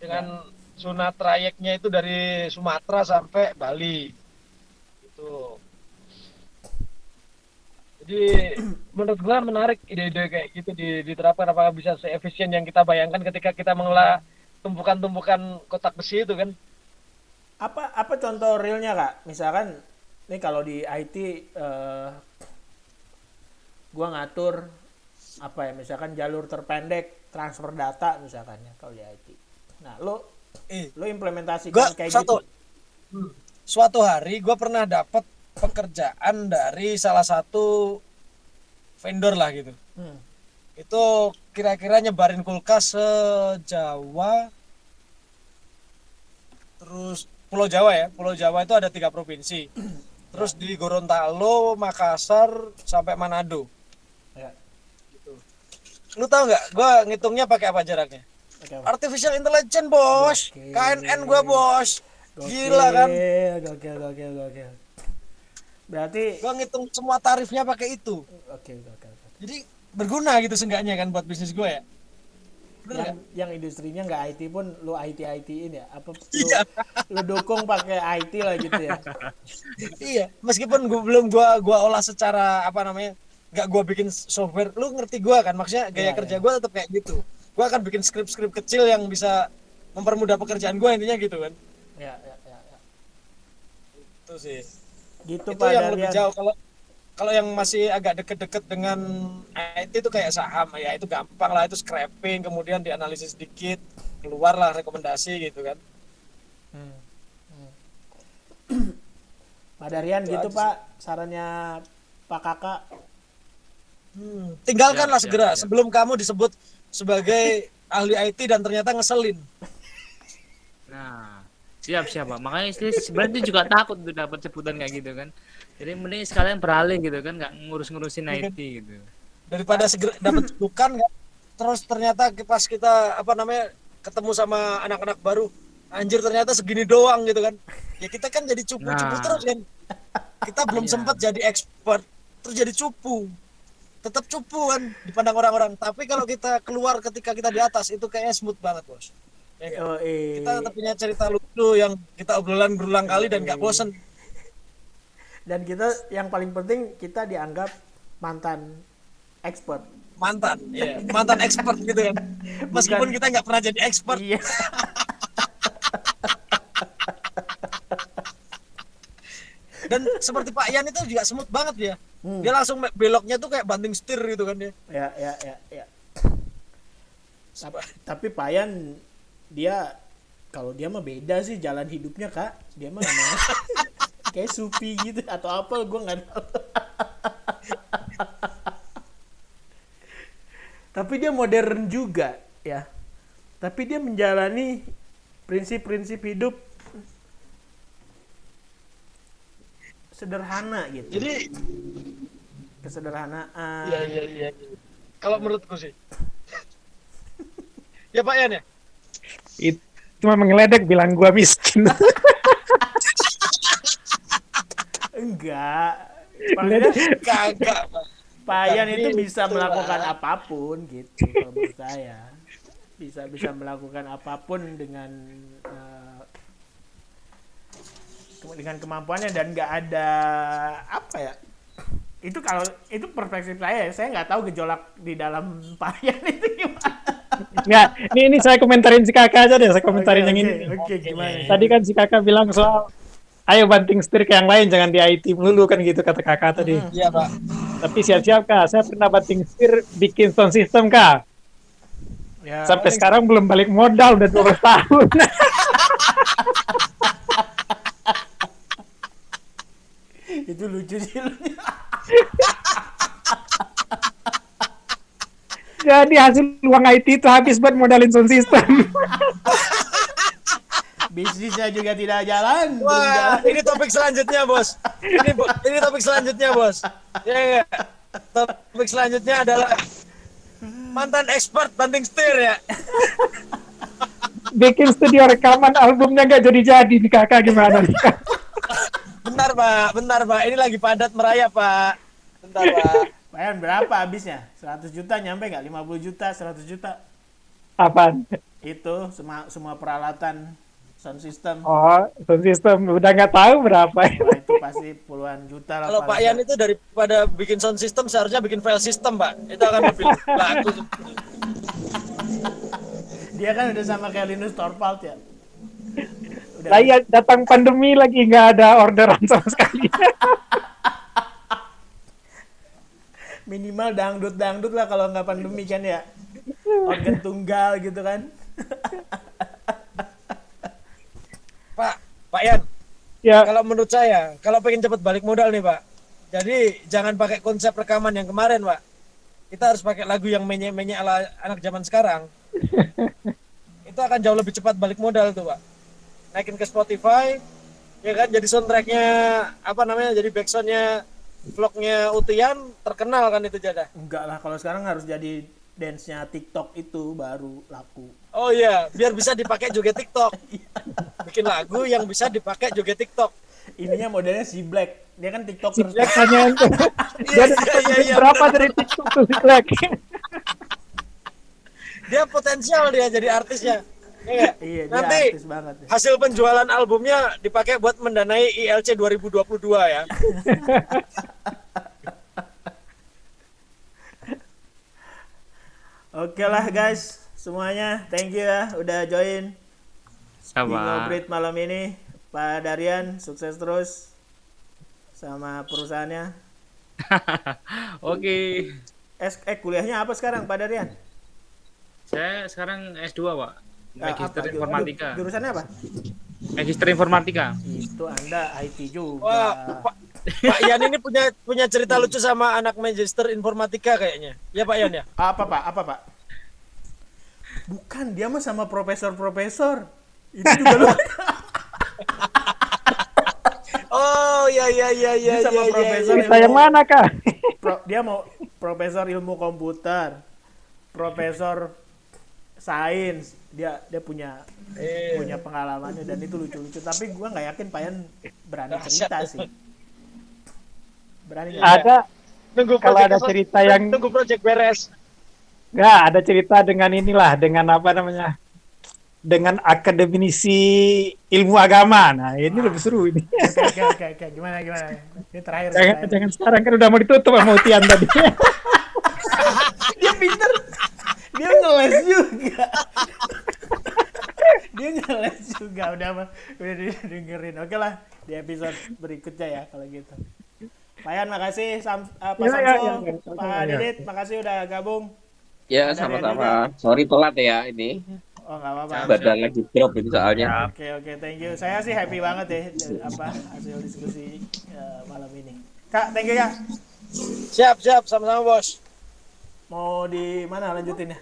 Dengan zona trayeknya itu dari Sumatera sampai Bali. Gitu. Jadi menurut gue menarik ide-ide kayak gitu diterapkan, apakah bisa seefisien yang kita bayangkan ketika kita mengelola tumpukan-tumpukan kotak besi itu kan. Apa contoh realnya Kak? Misalkan nih kalau di IT gua ngatur misalkan jalur terpendek transfer data misalkan ya kalau di IT. Nah, lo Lo implementasikan Gua kayak satu gitu. suatu hari gue pernah dapat pekerjaan dari salah satu vendor lah gitu. Itu kira-kira nyebarin kulkas se-Jawa, terus Pulau Jawa ya. Pulau Jawa itu ada 3 provinsi. Terus di Gorontalo, Makassar, sampai Manado. Ya. Gitu. Lu tahu nggak? Gue ngitungnya pakai apa jaraknya? Oke. Artificial Intelligence, bos. Oke. KNN gue, bos. Gila kan? Gokil. Berarti Gue ngitung semua tarifnya pakai itu. oke. Jadi berguna gitu seenggaknya kan buat bisnis gue ya. Bener Yang industrinya nggak IT pun lu IT-in ya? Apa lu, Iya. lu dukung pakai IT lah gitu ya? Iya, meskipun gua olah secara apa namanya, nggak gua bikin software, lu ngerti gua kan, maksudnya gaya Ya, kerja ya. gua tetap kayak gitu. Gua akan bikin skrip-skrip kecil yang bisa mempermudah pekerjaan gua, intinya gitu kan. Ya. Itu sih. Gitu Itu Pak yang lebih Daryan. jauh. Kalau yang masih agak deket-deket dengan IT itu kayak saham, ya itu gampang lah, itu scraping, kemudian dianalisis sedikit, keluarlah rekomendasi gitu kan. Pak Daryan Itu gitu aja Pak, sarannya Pak Kakak. Tinggalkanlah Siap, segera siap. sebelum kamu disebut sebagai ahli IT dan ternyata ngeselin. Nah, siap Pak. Makanya istri sebenarnya juga takut tuh dapat sebutan kayak gitu kan. Jadi mending sekalian beralih gitu kan, nggak ngurus-ngurusin IT gitu. Daripada segera dapat julukan kan, terus ternyata pas kita apa namanya ketemu sama anak-anak baru, anjir ternyata segini doang gitu kan. Ya kita kan jadi cupu-cupu Nah. terus kan. Kita belum Iya. sempat jadi expert, terus jadi cupu. Tetap cupu kan dipandang orang-orang. Tapi kalau kita keluar ketika kita di atas itu kayaknya smooth banget, bos. Ya kan? Kita tetap punya cerita lucu yang kita obrolan berulang kali dan nggak bosen. Dan kita yang paling penting kita dianggap mantan expert. Mantan expert gitu kan. Meskipun kita nggak pernah jadi expert. Iya. Dan seperti Pak Ian itu juga smooth banget dia. Dia langsung beloknya tuh kayak banting setir gitu kan dia. Ya. Tapi Pak Yan dia kalau dia mah beda sih jalan hidupnya Kak. Dia mah emang kayak supi gitu atau apa gue nggak tahu. Tapi dia modern juga ya. Tapi dia menjalani prinsip-prinsip hidup sederhana gitu. Jadi Kesederhanaan. iya. Kalau menurutku sih. Ya Pak Ian ya. Itu cuma mengeledek bilang gua miskin. Enggak. Maksudnya Kagak, Pak. Pak Yan itu Tapi bisa itu, melakukan Pak. apapun gitu kalau menurut saya. Bisa melakukan apapun dengan kemampuannya dan nggak ada apa ya. Itu kalau itu perspektif saya nggak tahu gejolak di dalam Pak Yan itu gimana. Nggak, ini saya komentarin si kakak aja deh, saya komentarin yang ini. Oke, gimana? Tadi kan si kakak bilang soal ayo banting setir ke yang lain, jangan di IT melulu kan gitu kata kakak tadi. Iya Pak. Tapi siap-siap kak, saya pernah banting setir bikin sound system kak. Ya, Sampai sekarang belum balik modal, udah 12 tahun. itu lucu sih. Jadi hasil uang IT itu habis buat modalin sound system. Bisnisnya juga tidak jalan. belum Wah, jalan. ini topik selanjutnya, Bos. Ini topik selanjutnya, Bos. Ya enggak? Topik selanjutnya adalah mantan expert banting setir ya. Bikin studio rekaman albumnya nggak jadi-jadi nih kakak, gimana nih kak? Bentar, Pak. Ini lagi padat merayap, Pak. Bentar, Pak. Bayar berapa habisnya? 100 juta nyampe nggak? 50 juta, 100 juta? Apaan? Itu semua peralatan sound system. Oh, sound system udah nggak tahu berapa. Wah, itu pasti puluhan juta lah. Kalau Pak paling Yan nggak. itu daripada bikin sound system seharusnya bikin file system, Pak. Itu akan lebih bagus. Dia kan udah sama kayak Linus Torvald ya. Udah. Lah iya, datang pandemi lagi nggak ada orderan sama sekali. Minimal dangdut lah kalau nggak pandemi kan ya. Organ tunggal gitu kan. Pak Yan, Ya, kalau menurut saya, kalau pengen cepat balik modal nih Pak, jadi jangan pakai konsep rekaman yang kemarin Pak. Kita harus pakai lagu yang menyek-menyek ala anak zaman sekarang. Itu akan jauh lebih cepat balik modal tuh Pak. Naikin ke Spotify, ya kan, jadi soundtracknya, apa namanya, jadi backsoundnya vlognya Utian, terkenal kan itu Jada. Enggak lah, kalau sekarang harus jadi dance-nya TikTok itu baru laku. Oh iya, biar bisa dipakai juga TikTok. Bikin lagu yang bisa dipakai juga TikTok. Ininya modelnya si Black, dia kan si TikToker. Black hanya itu. Dia Iya, berapa bener. dari TikTok tuh si Black? Dia potensial dia jadi artisnya. Ya nggak? Iya, dia Nanti artis banget. Ya. hasil penjualan albumnya dipakai buat mendanai ILC 2022 ya. Oke lah guys, semuanya thank you ya udah join di Sama. Ngobrit malam ini. Pak Darian, sukses terus sama perusahaannya. Oke. Kuliahnya apa sekarang Pak Darian? Saya sekarang S2, Pak. Magister Apa? Informatika. Jurusannya apa? Magister Informatika. Itu Anda IT juga. Wah, Pak Yan ini punya cerita lucu sama anak magister informatika kayaknya. Ya Pak Yan ya? Apa Pak? Apa Pak? Bukan, dia mah sama profesor-profesor. Itu juga lu. Oh iya. Dia sama profesor Cerita yang mana, Kak? Dia mau profesor ilmu komputer, profesor sains. Dia punya pengalamannya dan itu lucu-lucu. Tapi gua nggak yakin Pak Yan berani cerita sih. Berani nggak? Ada Nunggu kalau ada cerita yang tunggu project beres. nggak ada cerita dengan inilah, dengan apa namanya, dengan akademisi ilmu agama. Nah, ini lebih seru ini. Oke. Gimana? Ini terakhir. Jangan sekarang kan udah mau ditutup sama Utian tadi. Dia pinter. Dia ngeles juga. Udah dengerin. Oke lah, di episode berikutnya ya kalau gitu. Pak Yan, makasih. Pak Ya, Samsul, Pak ya. Didit, makasih udah gabung. Ya, Ada sama-sama. Sorry telat ya ini. Oh, nggak apa-apa. Badan lagi drop itu soalnya. Oke, thank you. Saya sih happy banget ya hasil diskusi malam ini. Kak, thank you ya. Siap, sama-sama bos. Mau di mana lanjutinnya?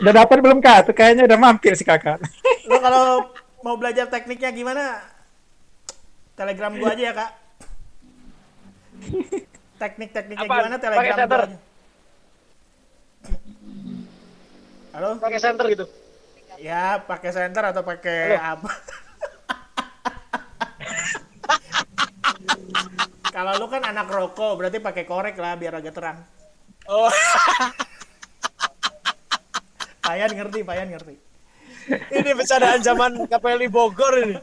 Udah dapat belum, Kak? Tuh kayaknya udah mampir si Kakak. Lo kalau mau belajar tekniknya gimana? Telegram gua aja ya, Kak. Tekniknya Apa? gimana? Telegram Pakai gua center? aja. Halo? Pakai center gitu. Ya, pakai center atau pakai apa? Kalau lu kan anak rokok, berarti pakai korek lah biar agak terang. Oh. Payan ngerti. Ini bercandaan zaman KPLI Bogor ini.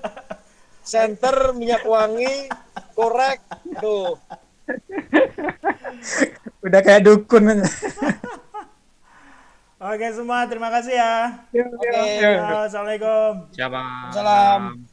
Center, minyak wangi, korek, tuh. Udah kayak dukun. Oke semua, terima kasih ya. Oke. Assalamualaikum. Siapa? Salam.